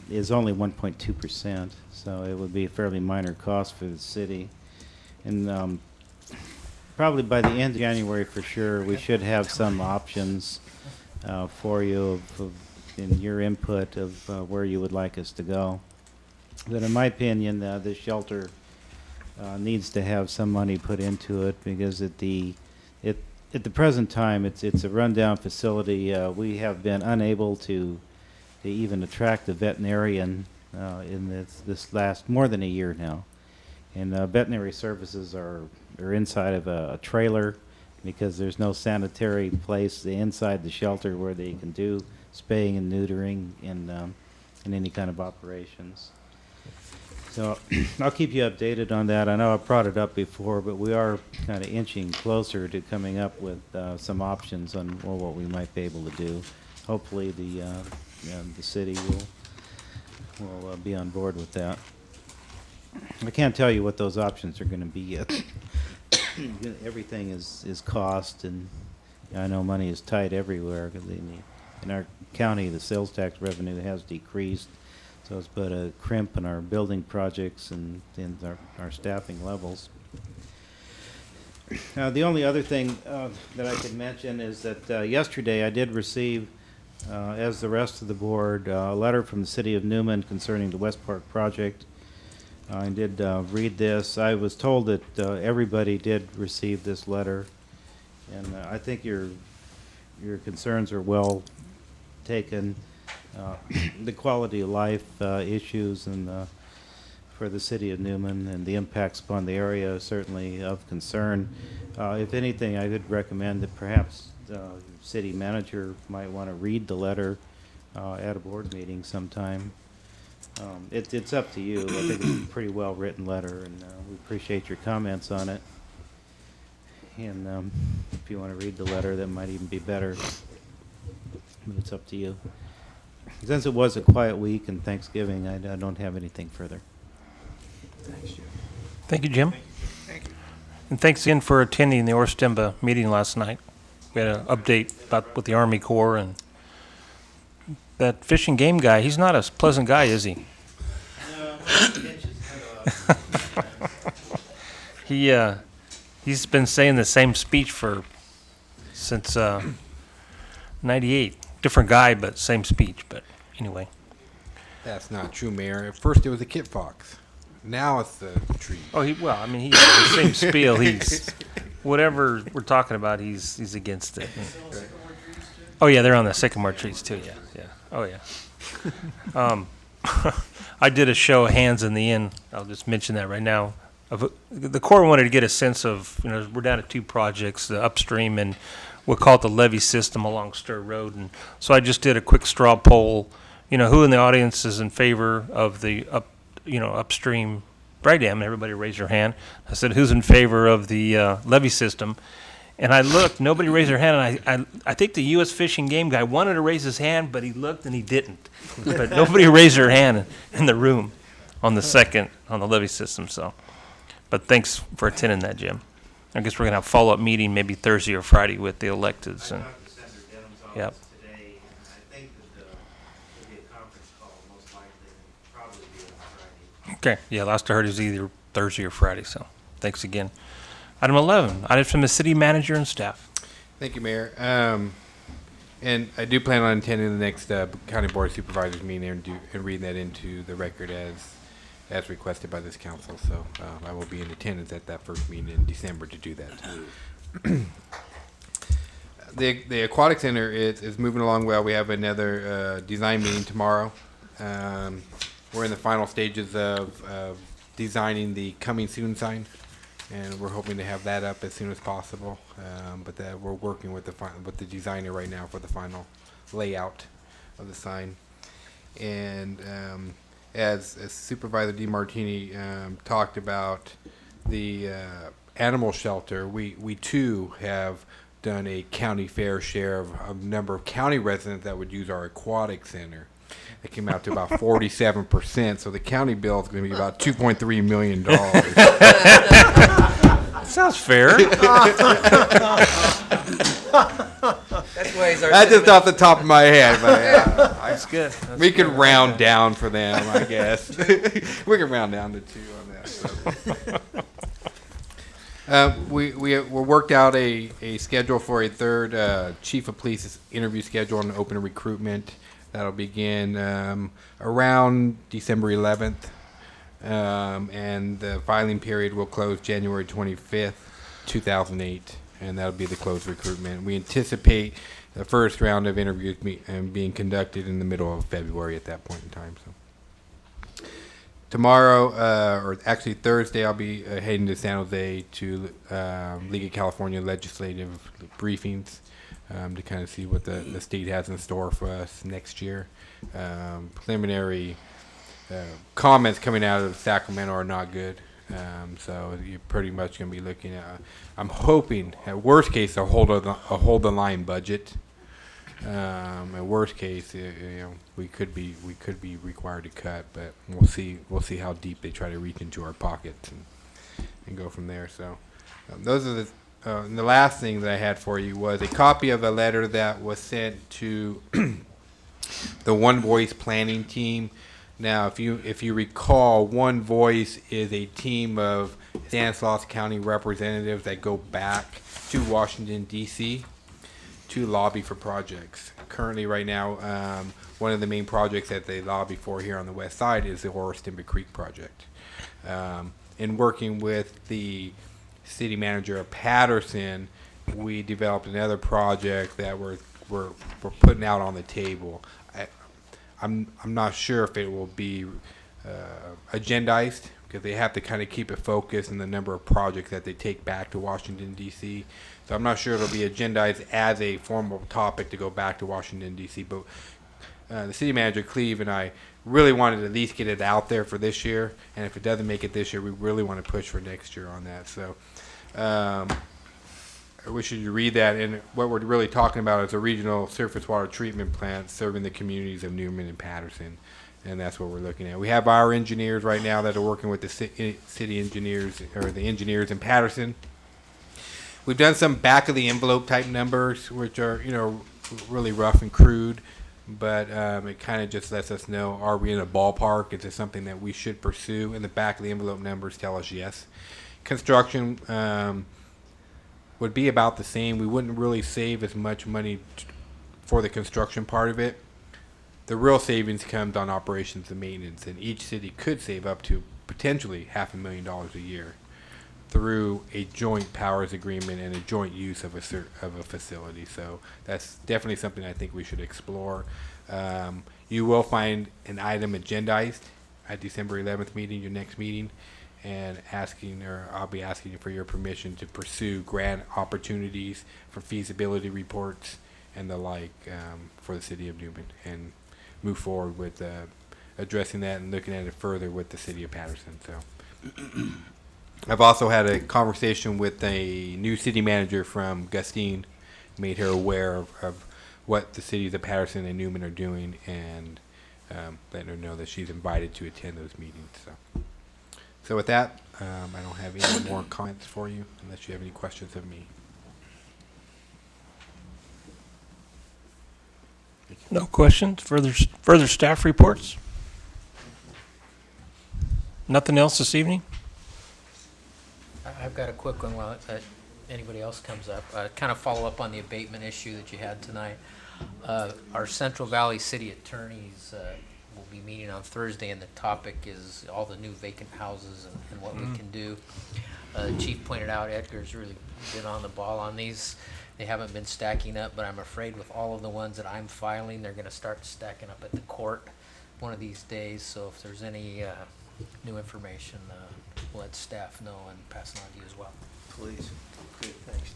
is only 1.2%, so it would be a fairly minor cost for the city. And probably by the end of January for sure, we should have some options for you in your input of where you would like us to go. But in my opinion, this shelter needs to have some money put into it, because at the present time, it's a rundown facility. We have been unable to even attract a veterinarian in this last more than a year now. And veterinary services are inside of a trailer, because there's no sanitary place inside the shelter where they can do spaying and neutering and any kind of operations. So I'll keep you updated on that. I know I brought it up before, but we are kind of inching closer to coming up with some options on what we might be able to do. Hopefully the city will be on board with that. I can't tell you what those options are going to be yet. Everything is cost, and I know money is tight everywhere. Cause in our county, the sales tax revenue has decreased, so it's but a crimp in our building projects and in our staffing levels. The only other thing that I could mention is that yesterday I did receive, as the rest of the board, a letter from the City of Newman concerning the West Park project. I did read this. I was told that everybody did receive this letter, and I think your concerns are well taken. The quality of life issues and for the City of Newman and the impacts upon the area are certainly of concern. If anything, I would recommend that perhaps the city manager might want to read the letter at a board meeting sometime. It's up to you. I think it's a pretty well written letter, and we appreciate your comments on it. And if you want to read the letter, that might even be better. But it's up to you. Since it was a quiet week and Thanksgiving, I don't have anything further. Thank you, Jim. Thank you. And thanks again for attending the Orstemba meeting last night. We had an update with the Army Corps, and that fish and game guy, he's not a pleasant guy, is he? No, he's been saying the same speech since 98. Different guy, but same speech. But anyway. That's not true, Mayor. At first it was a kit fox. Now it's the tree. Oh, he has the same spiel. He's whatever we're talking about. He's against it. Oh yeah, they're on the sycamore trees too. Yeah. Oh yeah. I did a show, Hands in the Inn. I'll just mention that right now. The Corps wanted to get a sense of, we're down to 2 projects, the upstream and we'll call it the levee system along Stir Road. And so I just did a quick straw poll. Who in the audience is in favor of the upstream dry dam? And everybody raised their hand. I said, who's in favor of the levee system? And I looked, nobody raised their hand, and I think the U.S. Fish and Game guy wanted to raise his hand, but he looked and he didn't. But nobody raised their hand in the room on the levee system. So, but thanks for attending that, Jim. I guess we're gonna have a follow-up meeting maybe Thursday or Friday with the electeds. And yep. Today, and I think that there'll be a conference call most likely, and probably be on Friday. Okay. Yeah, last I heard it was either Thursday or Friday. So, thanks again. Item 11, items from the city manager and staff. Thank you, Mayor. And I do plan on attending the next County Board of Supervisors meeting and reading that into the record as requested by this council. So I will be in attendance at that first meeting in December to do that. The Aquatic Center is moving along well. We have another design meeting tomorrow. We're in the final stages of designing the coming soon sign, and we're hoping to have that up as soon as possible. But we're working with the designer right now for the final layout of the sign. And as Supervisor DeMartini talked about the animal shelter, we too have done a county fair share of a number of county residents that would use our aquatic center. It came out to about 47%, so the county bill is going to be about $2.3 million. Sounds fair. That's why he's our That's just off the top of my head. But, That's good. we could round down for them, I guess. We can round down to 2 on that. So. We worked out a schedule for a third chief of police interview schedule and open recruitment. That'll begin around December 11th. And the filing period will close January 25th, 2008. And that'll be the closed recruitment. We anticipate the first round of interviews being conducted in the middle of February at that point in time. So tomorrow, or actually Thursday, I'll be heading to San Jose to League of California legislative briefings to kind of see what the state has in store for us next year. Preliminary comments coming out of Sacramento are not good. So you're pretty much going to be looking at, I'm hoping, at worst case, a hold the line budget. At worst case, we could be required to cut, but we'll see how deep they try to reach into our pockets and go from there. So those are the last thing that I had for you was a copy of a letter that was sent to the One Voice planning team. Now, if you recall, One Voice is a team of Stanislaus County representatives that go back to Washington, D.C. to lobby for projects. Currently, right now, one of the main projects that they lobby for here on the west side is the Horace Timber Creek project. In working with the city manager of Patterson, we developed another project that we're putting out on the table. I'm not sure if it will be agendized because they have to kind of keep it focused in the number of projects that they take back to Washington, D.C. So I'm not sure it'll be agendized as a formal topic to go back to Washington, D.C. But the city manager, Cleve, and I really wanted to at least get it out there for this year. And if it doesn't make it this year, we really want to push for next year on that. So I wish you read that. And what we're really talking about is a regional surface water treatment plant serving the communities of Newman and Patterson. And that's what we're looking at. We have our engineers right now that are working with the city engineers, or the engineers in Patterson. We've done some back of the envelope type numbers, which are, really rough and crude, but it kind of just lets us know, are we in a ballpark? Is it something that we should pursue? And the back of the envelope numbers tell us yes. Construction would be about the same. We wouldn't really save as much money for the construction part of it. The real savings comes on operations and maintenance, and each city could save up to potentially $500,000 a year through a joint powers agreement and a joint use of a facility. So that's definitely something I think we should explore. You will find an item agendized at December 11th meeting, your next meeting, and I'll be asking you for your permission to pursue grant opportunities for feasibility reports and the like for the city of Newman, and move forward with addressing that and looking at it further with the city of Patterson. So I've also had a conversation with a new city manager from Gustine, made her aware of what the cities of Patterson and Newman are doing, and letting her know that she's invited to attend those meetings. So with that, I don't have any more comments for you unless you have any questions of me. No questions? Further staff reports? Nothing else this evening? I've got a quick one. anybody else comes up. Kind of follow up on the abatement issue that you had tonight. Our Central Valley City Attorneys will be meeting on Thursday, and the topic is all the new vacant houses and what we can do. Chief pointed out Edgar's really been on the ball on these. They haven't been stacking up, but I'm afraid with all of the ones that I'm filing, they're going to start stacking up at the court one of these days. So if there's any new information, we'll let staff know and pass it on to you as well. Please. Good, thanks.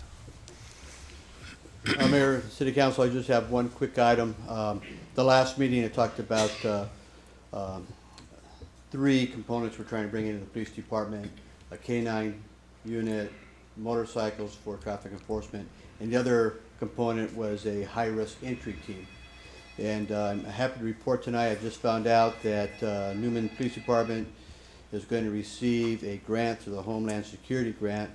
Mayor, City Council, I just have one quick item. The last meeting I talked about 3 components we're trying to bring into the police department: a K-9 unit, motorcycles for traffic enforcement, and the other component was a high-risk entry team. And I'm happy to report tonight, I just found out that Newman Police Department is going to receive a grant through the Homeland Security Grant,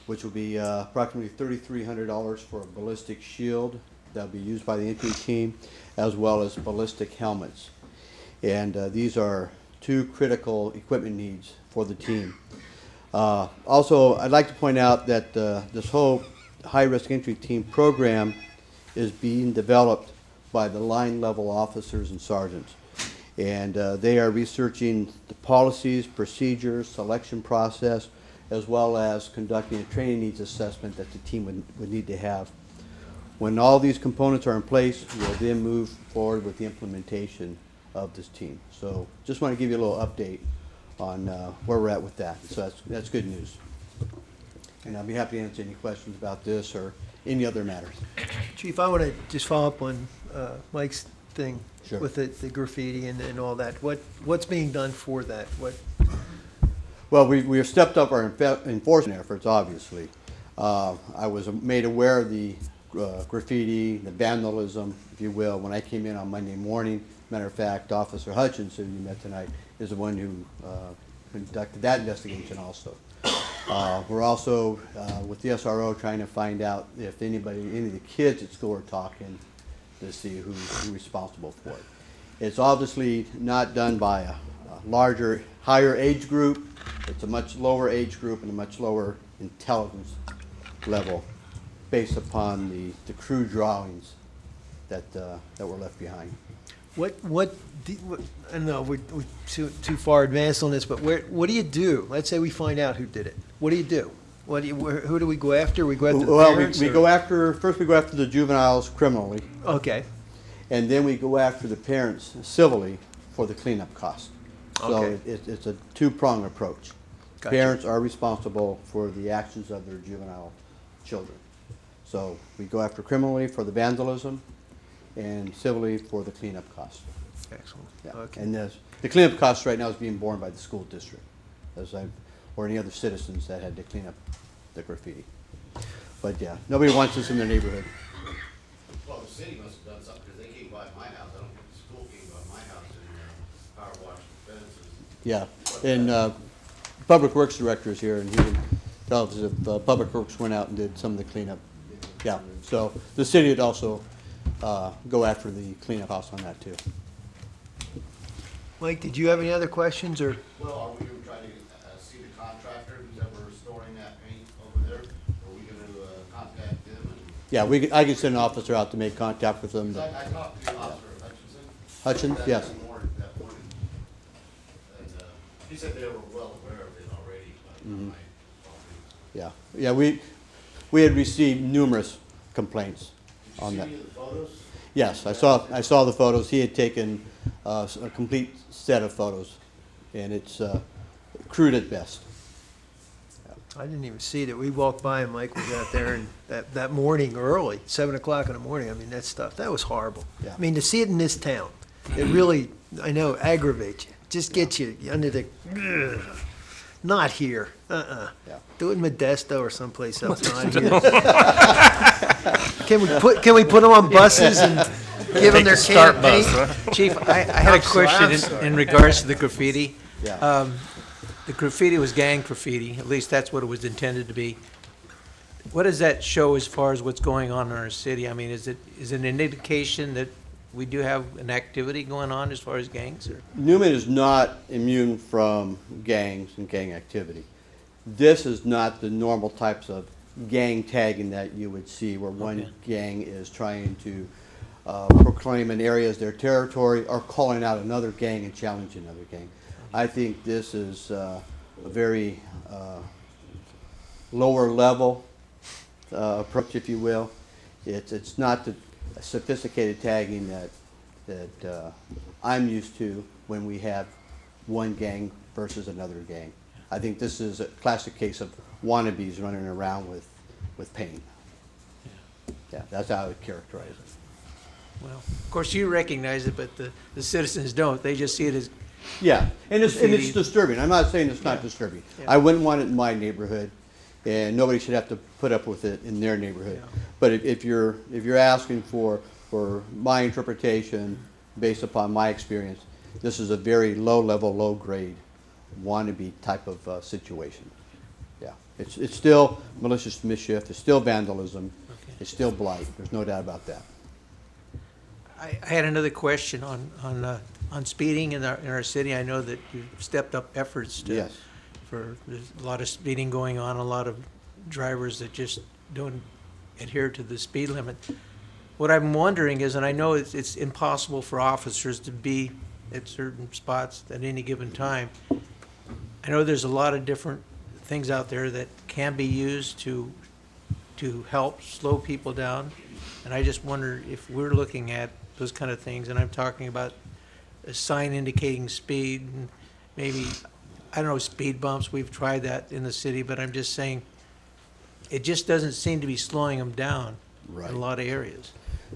which will be approximately $3,300 for a ballistic shield that will be used by the entry team, as well as ballistic helmets. And these are 2 critical equipment needs for the team. Also, I'd like to point out that this whole high-risk entry team program is being developed by the line level officers and sergeants. And they are researching the policies, procedures, selection process, as well as conducting a training needs assessment that the team would need to have. When all these components are in place, we'll then move forward with the implementation of this team. So just want to give you a little update on where we're at with that. So that's good news. And I'll be happy to answer any questions about this or any other matters. Chief, I want to just follow up on Mike's thing Sure. with the graffiti and all that. What's being done for that? Well, we have stepped up our enforcement efforts, obviously. I was made aware of the graffiti, the vandalism, if you will, when I came in on Monday morning. Matter of fact, Officer Hutchins, who you met tonight, is the one who conducted that investigation also. We're also, with the SRO, trying to find out if any of the kids at school are talking to see who's responsible for it. It's obviously not done by a larger, higher age group. It's a much lower age group and a much lower intelligence level based upon the crew drawings that were left behind. I don't know, we're too far advanced on this, but what do you do? Let's say we find out who did it. What do you do? Who do we go after? We go after the parents? We go after the juveniles criminally. Okay. And then we go after the parents civilly for the cleanup cost. So Okay. it's a 2-pronged approach. Gotcha. Parents are responsible for the actions of their juvenile children. So we go after criminally for the vandalism and civilly for the cleanup cost. Excellent. Yeah. Okay. And the cleanup cost right now is being borne by the school district, or any other citizens that had to clean up the graffiti. But yeah, nobody wants this in their neighborhood. Well, the city must have done something, because they came by my house, I don't think the school came by my house and power washed the fences. Yeah, and Public Works Director is here, and he can tell us if Public Works went out and did some of the cleanup. Yeah, so the city would also go after the cleanup costs on that too. Mike, did you have any other questions, or? Well, are we gonna try to see the contractor who's ever storing that paint over there? Are we gonna contact them? Yeah, I can send an officer out to make contact with them. I talked to Officer Hutchinson. Hutchins, yes. That morning. And he said they were well aware of it already. But Yeah, we had received numerous complaints on that. Did you see any of the photos? Yes, I saw the photos. He had taken a complete set of photos, and it's crude at best. I didn't even see that. We walked by and Mike was out there, and that morning early, 7 o'clock in the morning, I mean, that was horrible. Yeah. I mean, to see it in this town, it really, I know, aggravates you. Just gets you under the, not here, Yeah. Do it in Modesto or someplace else, not here. Can we put them on buses and give them their can of paint? Chief, I had a question in regards to the graffiti. Yeah. The graffiti was gang graffiti, at least that's what it was intended to be. What does that show as far as what's going on in our city? I mean, is it an indication that we do have an activity going on as far as gangs? Or? Newman is not immune from gangs and gang activity. This is not the normal types of gang tagging that you would see, where one Okay. gang is trying to proclaim an area as their territory or calling out another gang and challenging another gang. I think this is a very lower level approach, if you will. It's not the sophisticated tagging that I'm used to when we have one gang versus another gang. I think this is a classic case of wannabes running around with paint. Yeah, that's how I would characterize it. Well, of course, you recognize it, but the citizens don't. They just see it as, Yeah, and it's Graffiti. disturbing. I'm not saying it's not Yeah. disturbing. Yeah. I wouldn't want it in my neighborhood, and nobody should have to put up with it in their neighborhood. Yeah. But if you're asking for my interpretation based upon my experience, this is a very low level, low grade wannabe type of situation. Yeah, it's still malicious mischief. It's still vandalism. Okay. It's still blight. There's no doubt about that. I had another question on speeding in our city. I know that you've stepped up efforts to. Yes. There's a lot of speeding going on, a lot of drivers that just don't adhere to the speed limit. What I'm wondering is, and I know it's impossible for officers to be at certain spots at any given time. I know there's a lot of different things out there that can be used to help slow people down. And I just wonder if we're looking at those kind of things, and I'm talking about a sign indicating speed, and maybe, I don't know, speed bumps. We've tried that in the city, but I'm just saying, it just doesn't seem to be slowing them down Right. in a lot of areas.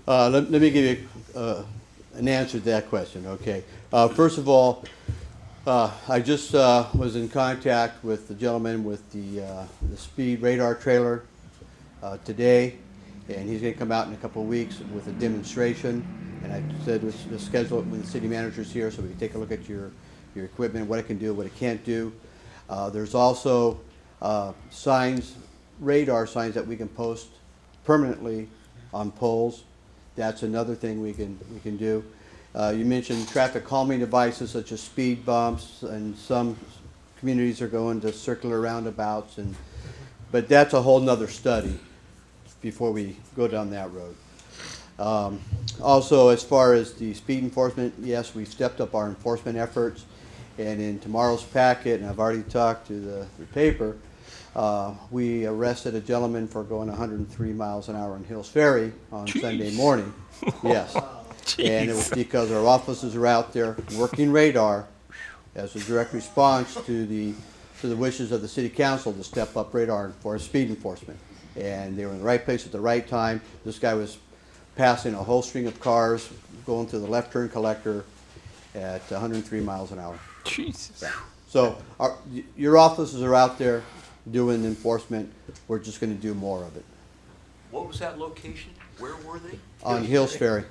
Let me give you an answer to that question, okay? First of all, I just was in contact with the gentleman with the speed radar trailer today, and he's going to come out in a couple of weeks with a demonstration. And I said we'll schedule it when the city manager's here so we can take a look at your equipment, what it can do, what it can't do. There's also signs, radar signs that we can post permanently on poles. That's another thing we can do. You mentioned traffic calming devices such as speed bumps, and some communities are going to circular roundabouts, but that's a whole nother study before we go down that road. Also, as far as the speed enforcement, yes, we've stepped up our enforcement efforts, and in tomorrow's packet, and I've already talked to the paper, we arrested a gentleman for going 103 miles an hour on Hills Ferry on Sunday morning. Yes. And it was because our officers are out there working radar as a direct response to the wishes of the city council to step up radar for speed enforcement. And they were in the right place at the right time. This guy was passing a whole string of cars going through the left turn collector at 103 miles an hour. Jesus. So your officers are out there doing enforcement. We're just going to do more of it. What was that location? Where were they? On Hills Ferry,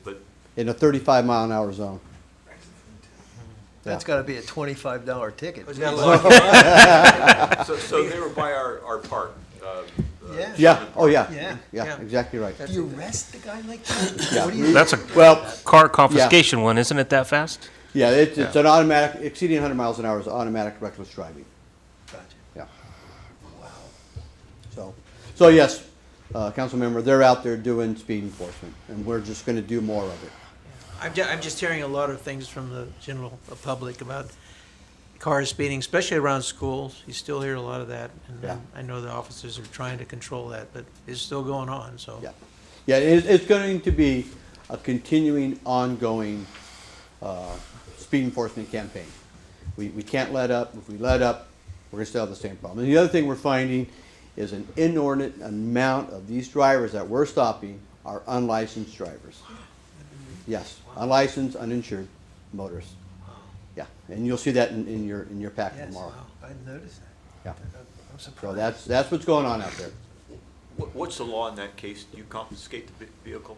But in a 35-mile-an-hour zone. That's gotta be a $25 ticket. Was that like- so they were by our park. Yeah. Yeah, oh yeah. Yeah. Yeah, exactly right. Do you arrest the guy like that? Yeah. What do you? That's a Well, car confiscation one, isn't it that fast? yeah, it's an automatic, exceeding 100 miles an hour is automatic reckless driving. Gotcha. Yeah. So yes, council member, they're out there doing speed enforcement, and we're just going to do more of it. I'm just hearing a lot of things from the general public about cars speeding, especially around schools. You still hear a lot of that, and Yeah. I know the officers are trying to control that, but it's still going on, so. Yeah, yeah, it's going to be a continuing, ongoing speed enforcement campaign. We can't let up. If we let up, we're going to still have the same problem. And the other thing we're finding is an inordinate amount of these drivers that we're stopping are unlicensed drivers. Yes, unlicensed, uninsured motorists. Yeah, and you'll see that in your packet Yes, tomorrow. wow, I noticed that. Yeah. I'm So surprised. that's what's going on out there. What's the law in that case? Do you confiscate the vehicle?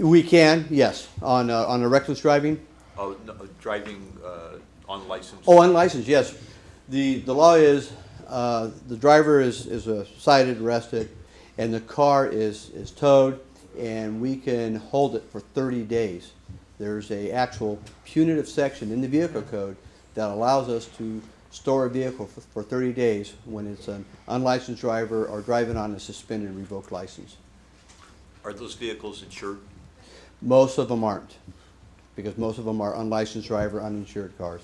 We can, yes, on a reckless driving. Oh, no, driving unlicensed? Oh, unlicensed, yes. The law is the driver is cited, arrested, and the car is towed, and we can hold it for 30 days. There's a actual punitive section in the vehicle code that allows us to store a vehicle for 30 days when it's an unlicensed driver or driving on a suspended and revoked license. Are those vehicles insured? Most of them aren't, because most of them are unlicensed driver, uninsured cars.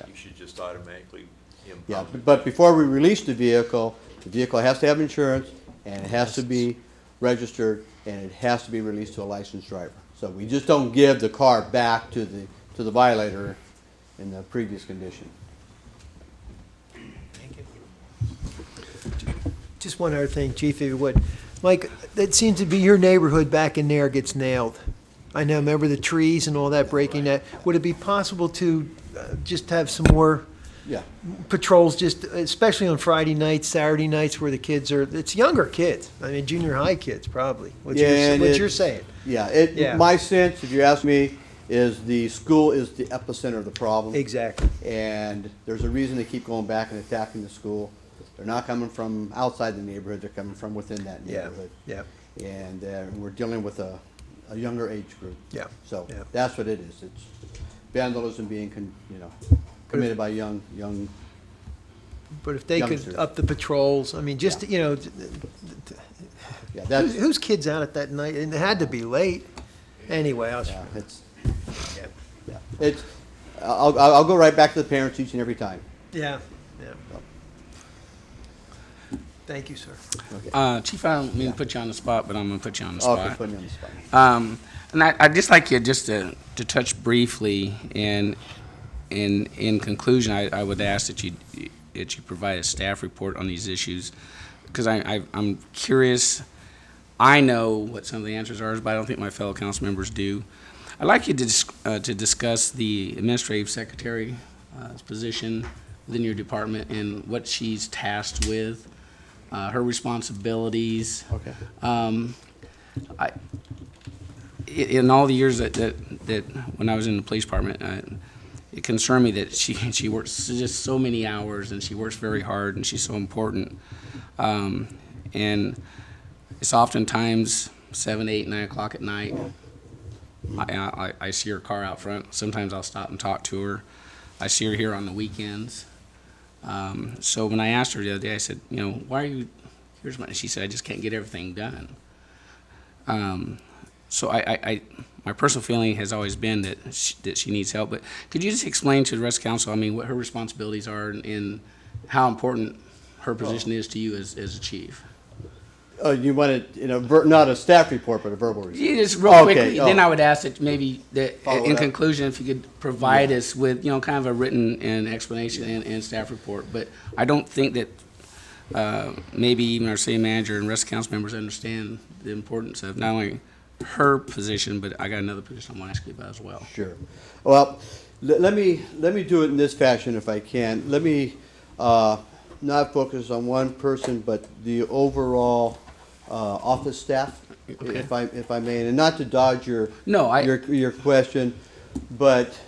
You should just automatically Yeah, impound it. but before we release the vehicle has to have insurance, and it has to be registered, and it has to be released to a licensed driver. So we just don't give the car back to the violator in the previous condition. Just one other thing, Chief, if you would. Mike, that seems to be your neighborhood back in there gets nailed. I know, remember the trees and all that breaking that. Would it be possible to just have some more Yeah. patrols, just especially on Friday nights, Saturday nights, where the kids are, it's younger kids. I mean, junior high kids, probably. What you're saying. Yeah, my sense, if you ask me, is the school is the epicenter of the problem. Exactly. And there's a reason they keep going back and attacking the school. They're not coming from outside the neighborhood, they're coming from within that neighborhood. Yeah. And we're dealing with a younger age group. Yeah. So Yeah. that's what it is. It's vandalism being, committed by young. But if they youngsters. could up the patrols, I mean, just, Yeah, that's, whose kids out at that night? And it had to be late. Anyway, I was, yeah, it's, yeah. yeah. It's, I'll go right back to the parents each and every time. Yeah, yeah. Thank you, sir. Chief, I don't mean to put you on the spot, but I'm gonna put you on the Okay, spot. put me on the spot. And I'd just like you just to touch briefly, and in conclusion, I would ask that you provide a staff report on these issues, because I'm curious. I know what some of the answers are, but I don't think my fellow council members do. I'd like you to discuss the administrative secretary's position within your department and what she's tasked with, her responsibilities. Okay. In all the years that when I was in the police department, it concerned me that she works just so many hours, and she works very hard, and she's so important. And it's oftentimes 7, 8, 9 o'clock at night. I see her car out front. Sometimes I'll stop and talk to her. I see her here on the weekends. So when I asked her the other day, I said, why are you, she said, I just can't get everything done. So my personal feeling has always been that she needs help. But could you just explain to the rest of council, what her responsibilities are and how important her position is to you as a chief? You want it, not a staff report, but a verbal report? Yeah, just real quickly. Then I would ask that maybe in conclusion, if you could provide us with, kind of a written and explanation and staff report. But I don't think that maybe even our city manager and rest of council members understand the importance of not only her position, but I got another position I want to ask you about as well. Sure. Well, let me do it in this fashion if I can. Let me not focus on one person, but the overall office staff, Okay. if I may, and not to dodge your question, but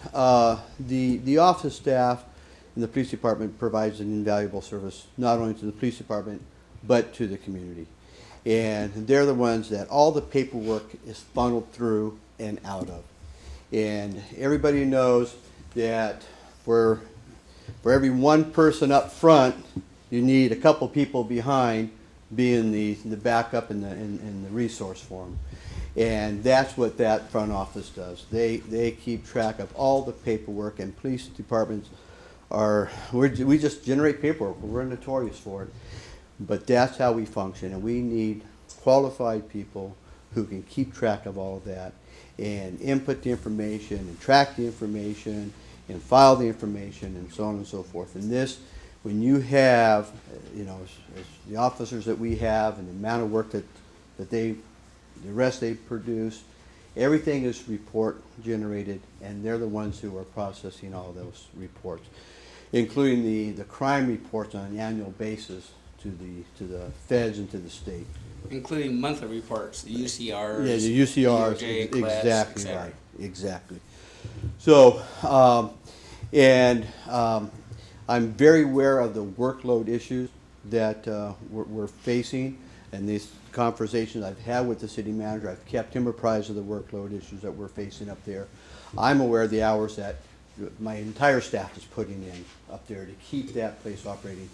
the office staff in the police department provides an invaluable service not only to the police department but to the community, and they're the ones that all the paperwork is funneled through and out of, and everybody knows that for every one person up front, you need a couple people behind being the backup and the resource for them. And that's what that front office does. They keep track of all the paperwork, and police departments we just generate paperwork. We're notorious for it. But that's how we function, and we need qualified people who can keep track of all of that and input the information and track the information and file the information and so on and so forth. And this, when you have, as the officers that we have and the amount of work that the rest they produce, everything is report generated, and they're the ones who are processing all those reports, including the crime reports on an annual basis to the feds and to the state. Including monthly reports, the UCRs. Yeah, the UCRs, DOJ, class, exactly et cetera. right, exactly. So, I'm very aware of the workload issues that we're facing, and these conversations I've had with the city manager, I've kept him apprised of the workload issues that we're facing up there. I'm aware of the hours that my entire staff is putting in up there to keep that place operating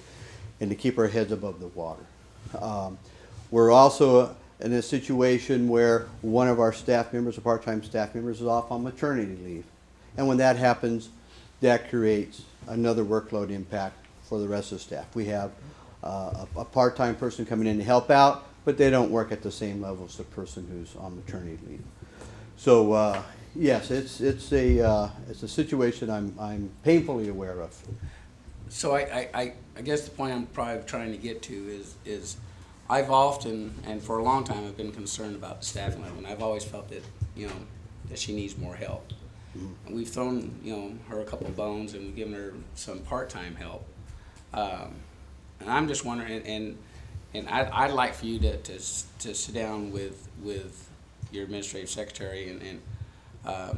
and to keep our heads above the water. We're also in a situation where one of our staff members, a part-time staff members, is off on maternity leave. And when that happens, that creates another workload impact for the rest of the staff. We have a part-time person coming in to help out, but they don't work at the same level as the person who's on maternity leave. So yes, it's a situation I'm painfully aware of. So I guess the point I'm probably trying to get to is I've often, and for a long time, I've been concerned about the staffing level, and I've always felt that, that she needs more help. And we've thrown, her a couple of bones, and we've given her some part-time help. And I'm just wondering, and I'd like for you to sit down with your administrative secretary, and I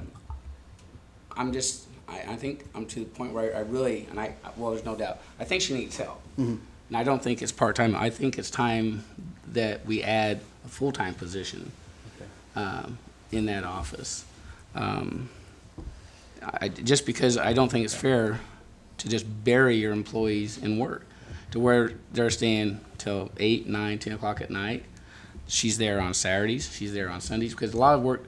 think I'm to the point where I really, well, there's no doubt, I think she needs help. Mm-hmm. And I don't think it's part-time. I think it's time that we add a full-time position in that office. Just because I don't think it's fair to just bury your employees in work, to where they're staying till 8, 9, 10 o'clock at night. She's there on Saturdays. She's there on Sundays, because a lot of work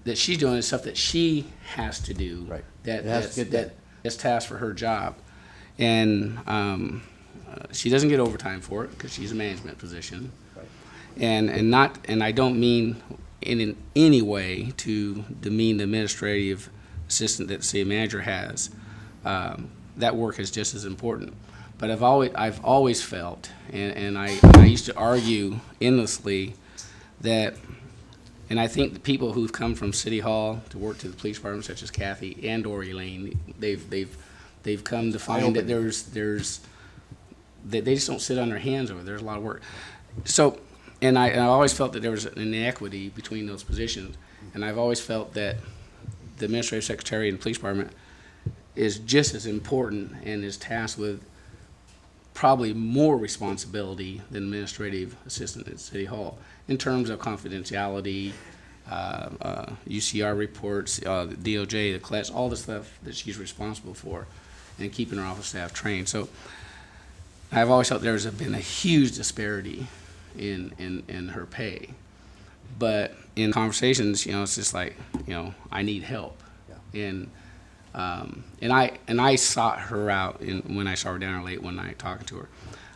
that she's doing is stuff that she has to do. Right. That's tasked for her job. And she doesn't get overtime for it because she's a management position. Right. And I don't mean in any way to demean the administrative assistant that the city manager has. That work is just as important. But I've always felt, and I used to argue endlessly that, and I think the people who've come from City Hall to work to the police department, such as Kathy and or Elaine, they've come to find that they just don't sit on their hands over it. There's a lot of work. So, and I always felt that there was an inequity between those positions, and I've always felt that the administrative secretary and police department is just as important and is tasked with probably more responsibility than administrative assistant at City Hall in terms of confidentiality, UCR reports, the DOJ, the CLETS, all the stuff that she's responsible for, and keeping her office staff trained. So I've always felt there's been a huge disparity in her pay. But in conversations, it's just like, I need help. Yeah. And I sought her out when I saw her down there late one night talking to her.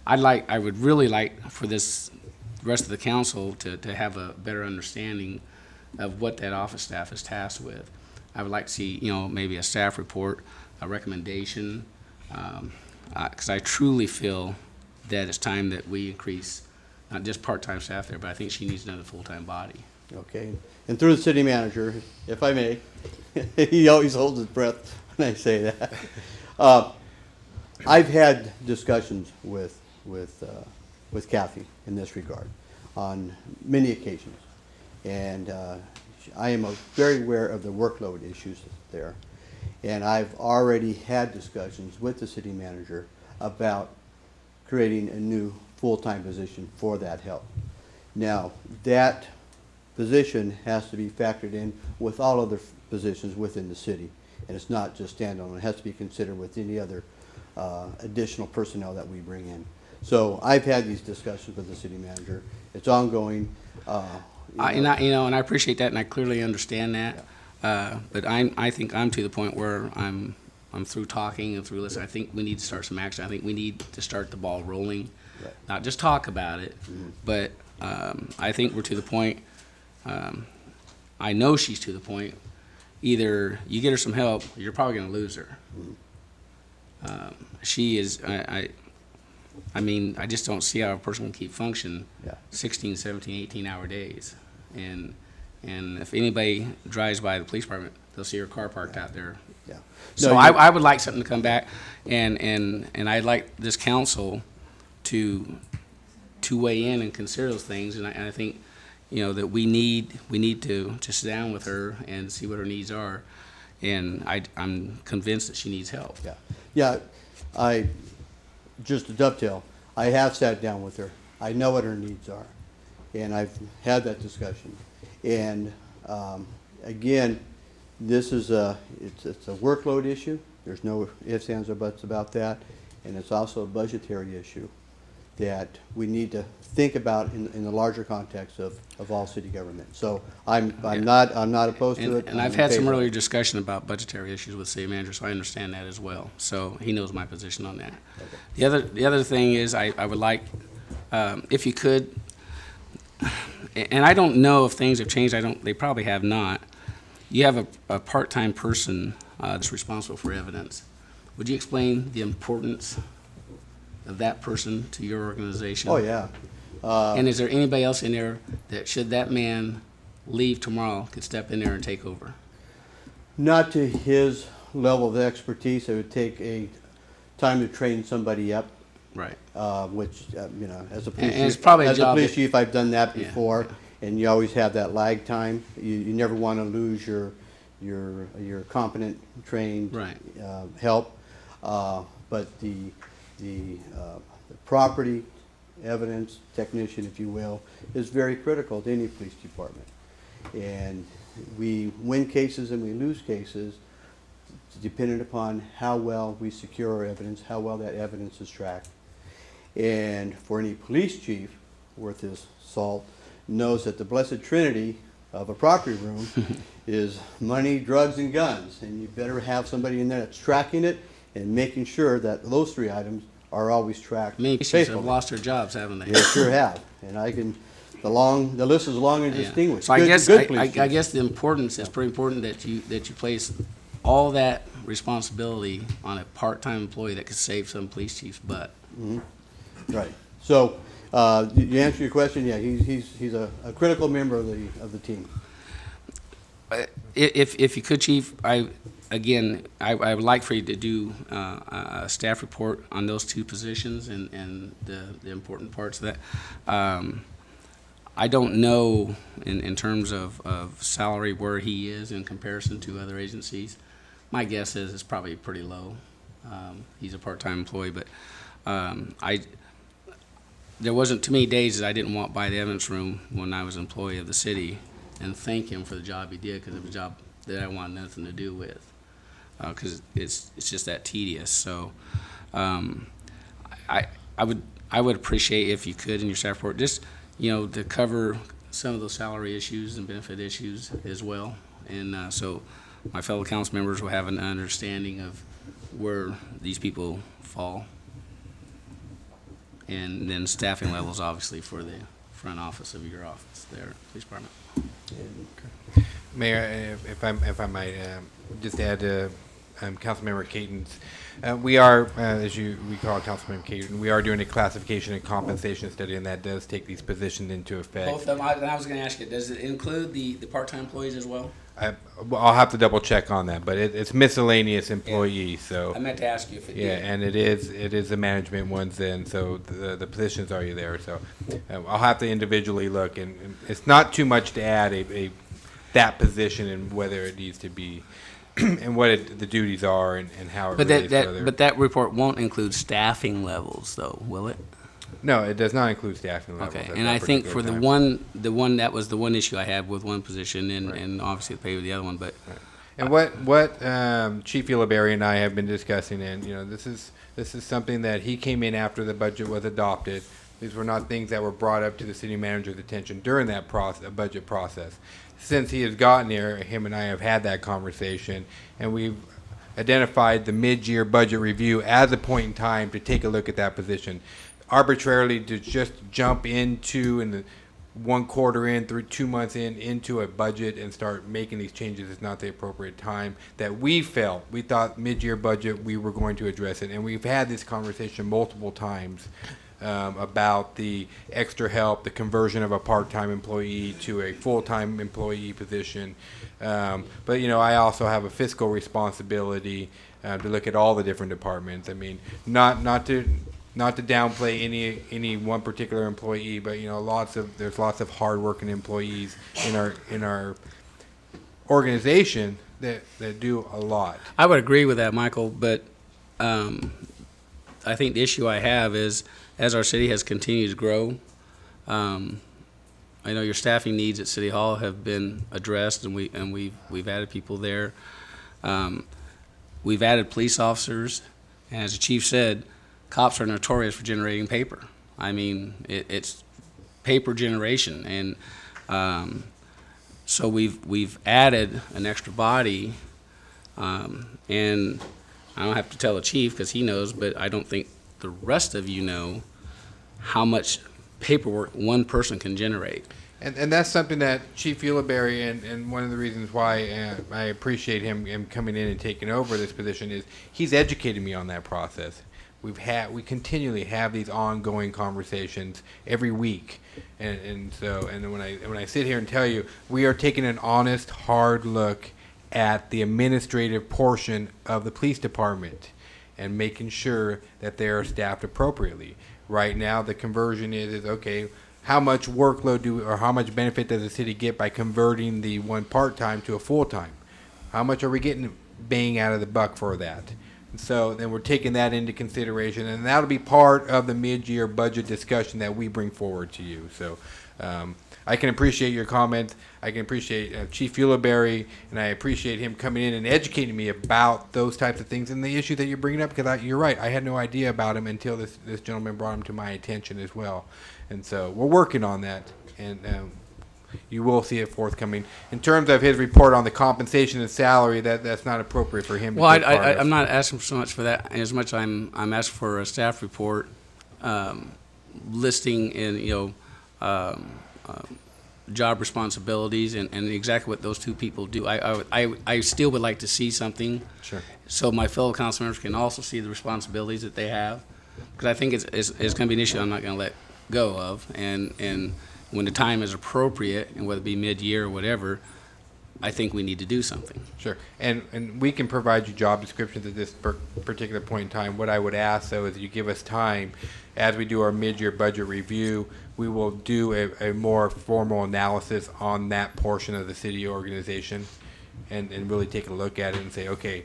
I would really like for the rest of the council to have a better understanding of what that office staff is tasked with. I would like to see, maybe a staff report, a recommendation, because I truly feel that it's time that we increase not just part-time staff there, but I think she needs another full-time body. Okay, and through the city manager, if I may, he always holds his breath when I say that. I've had discussions with Kathy in this regard on many occasions, and I am very aware of the workload issues there, and I've already had discussions with the city manager about creating a new full-time position for that help. Now, that position has to be factored in with all other positions within the city, and it's not just standalone. It has to be considered with any other additional personnel that we bring in. So I've had these discussions with the city manager. It's ongoing. And I appreciate that, and I clearly understand that. Yeah. But I think I'm to the point where I'm through talking and through listening. I think we need to start some action. I think we need to start the ball rolling, right. Not just talk about it, but I think we're to the point. I know she's to the point. Either you get her some help, or you're probably going to lose her. She is. I mean, I just don't see how a person can keep function 16, 17, 18-hour days. And if anybody drives by the police department, they'll see her car parked out there. Yeah. So no, I would like something to come back, and I'd like this council to weigh in and consider those things. And I think, that we need to sit down with her and see what her needs are. And I'm convinced that she needs help. Yeah. Yeah. Just to dovetail, I have sat down with her. I know what her needs are, and I've had that discussion. And again, This is it's a workload issue. There's no ifs, ands, or buts about that. And it's also a budgetary issue that we need to think about in the larger context of all city government. So I'm not opposed to it. And I'm I've in had some favor. earlier discussion about budgetary issues with city manager, so I understand that as well. So he knows my position on that. Okay. The other thing is I would like, if you could, and I don't know if things have changed. They probably have not. You have a part-time person that's responsible for evidence. Would you explain the importance of that person to your organization? Oh, yeah. And is there anybody else in there that, should that man leave tomorrow, could step in there and take over? Not to his level of expertise. It would take a time to train somebody up. Right. Which, you know, as a police And it's chief, probably a as a job police that- chief, I've done that Yeah. before, and you always have that lag time. You never want to lose your competent, trained Right. help. But the property evidence technician, if you will, is very critical to any police department. And we win cases and we lose cases dependent upon how well we secure our evidence, how well that evidence is tracked. And for any police chief worth his salt knows that the blessed trinity of a property room is money, drugs, and guns. And you better have somebody in there that's tracking it and making sure that those three items are always tracked Many chiefs faithfully. have lost their jobs, haven't they? They sure have. And I can, the list is long and Yeah. distinguished. So I Good- guess, good police I chiefs. guess the importance, it's pretty important that you place all that responsibility on a part-time employee that could save some police chief's butt. Mhm. Right. So, you answer your question, yeah, he's a critical member of the team. If you could, Chief, I would like for you to do a staff report on those two positions and the important parts of that. I don't know in terms of salary where he is in comparison to other agencies. My guess is it's probably pretty low. He's a part-time employee, but there wasn't too many days that I didn't walk by the evidence room when I was an employee of the city and thank him for the job he did, because it was a job that I wanted nothing to do with, because it's just that tedious. So I would appreciate if you could in your staff report just, you know, to cover some of those salary issues and benefit issues as well, and so my fellow council members will have an understanding of where these people fall, and then staffing levels obviously for the front office of your office there, police department. Mayor, if I might just add to Councilmember Caton's, we are, as you recall, Councilmember Caton, we are doing a classification and compensation study, and that does take these positions into effect. Both of them, and I was going to ask you, does it include the part-time employees as well? I'll have to double check on that, but it's miscellaneous employees, so. I meant to ask you if it did. Yeah, and it is the management ones then, so the positions are there, so I'll have to individually look, and it's not too much to add that position and whether it needs to be, and what the duties are and how it relates to other. But that report won't include staffing levels though, will it? No, it does not include staffing levels. Okay, at and that I think particular for time. the one that was the one issue I had with one position, and obviously the pay with the other one, but. Right. And what Chief Ulibarri and I have been discussing, and you know, this is something that he came in after the budget was adopted. These were not things that were brought up to the city manager's attention during that budget process. Since he has gotten here, him and I have had that conversation, and we've identified the mid-year budget review as a point in time to take a look at that position. Arbitrarily to just jump into in the 1 quarter in, through 2 months into a budget and start making these changes is not the appropriate time. That we thought mid-year budget we were going to address it, and we've had this conversation multiple times about the extra help, the conversion of a part-time employee to a full-time employee position. But you know, I also have a fiscal responsibility to look at all the different departments. I mean, not to downplay any one particular employee, but you know, there's lots of hardworking employees in our organization that do a lot. I would agree with that, Michael, but I think the issue I have is, as our city has continued to grow, I know your staffing needs at City Hall have been addressed, and we've added people there. We've added police officers, and as the chief said, cops are notorious for generating paper. I mean, it's paper generation, and so we've added an extra body, and I don't have to tell the chief because he knows, but I don't think the rest of you know how much paperwork one person can generate. And that's something that Chief Ulibarri, and one of the reasons why I appreciate him coming in and taking over this position is he's educated me on that process. We continually have these ongoing conversations every week, and when I sit here and tell you we are taking an honest, hard look at the administrative portion of the police department and making sure that they are staffed appropriately. Right now, the conversion is okay. How much workload or how much benefit does the city get by converting the one part-time to a full-time? How much are we getting bang out of the buck for that? And so then we're taking that into consideration, and that'll be part of the mid-year budget discussion that we bring forward to you. So I can appreciate your comments. I can appreciate Chief Ulibarri, and I appreciate him coming in and educating me about those types of things and the issue that you're bringing up, because you're right. I had no idea about him until this gentleman brought him to my attention as well. And so we're working on that, and you will see it forthcoming. In terms of his report on the compensation and salary, that's not appropriate for him. Well, to take part of. I'm not asking so much for that as much I'm asking for a staff report listing in job responsibilities and exactly what those two people do. I still would like to see something. Sure. So my fellow council members can also see the responsibilities that they have, because I think it's going to be an issue I'm not going to let go of, and when the time is appropriate, and whether it be mid-year or whatever, I think we need to do something. Sure, and we can provide you job descriptions at this particular point in time. What I would ask, though, is you give us time. As we do our mid-year budget review, we will do a more formal analysis on that portion of the city organization and really take a look at it and say, okay,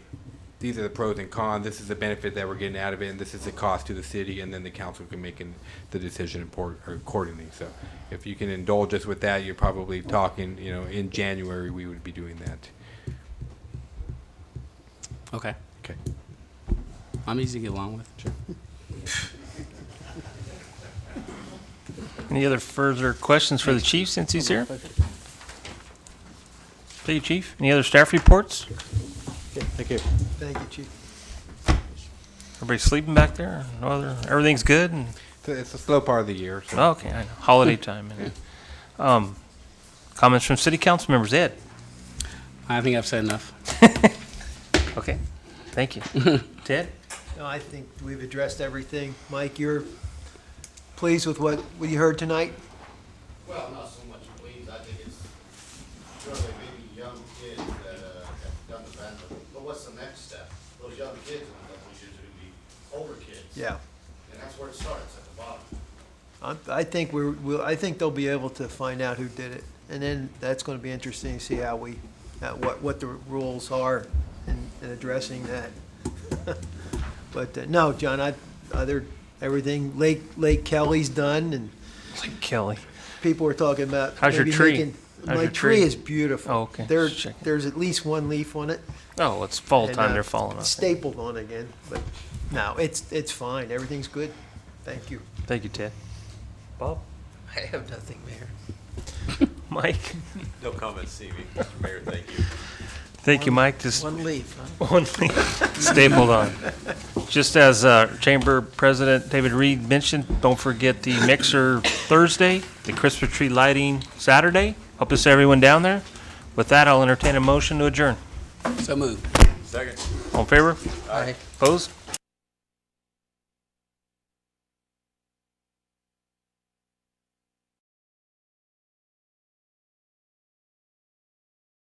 these are the pros and cons, this is the benefit that we're getting out of it, and this is the cost to the city, and then the council can make the decision accordingly. So if you can indulge us with that, you're probably talking, in January we would be doing that. Okay. Okay. I'm easy to get along with. Sure. Any other further questions for the chief since he's here? Thank you, Chief. Any other staff reports? Okay, thank you. Thank you, Chief. Everybody sleeping back there? No other? Everything's good? And It's a slow part of the year. So. oh, okay, I know. Holiday time. And, comments from city council members. Ed? I think I've said enough. Okay. Thank you. Ted? No, I think we've addressed everything. Mike, you're pleased with what you heard tonight? Well, not so much pleased, I think it's sort of maybe young kids that have done the band, but what's the next step? Those young kids in the double should be older kids. Yeah. And that's where it starts, at the bottom. I think I think they'll be able to find out who did it, and then that's going to be interesting to see how what the rules are in addressing that. But no, John, everything Lake Kelly's done, and Lake Kelly. people were talking about How's your maybe tree? making- How's my your tree tree? is beautiful. Oh, okay. There's at least one leaf on it. Oh, it's fall and, time. They're falling off. Stapled on again, but no, it's fine. Everything's good. Thank you. Thank you, Ted. Bob? I have nothing, Mayor. Mike? No comments, Stevie. Mr. Mayor, thank you. Thank you, Mike. Just One leaf, huh? one thing stapled on. Just as Chamber President David Reed mentioned, don't forget the mixer Thursday, the Christmas tree lighting Saturday. Hope to see everyone down there. With that, I'll entertain a motion to adjourn. So moved. Second. All in favor? Aye. Opposed?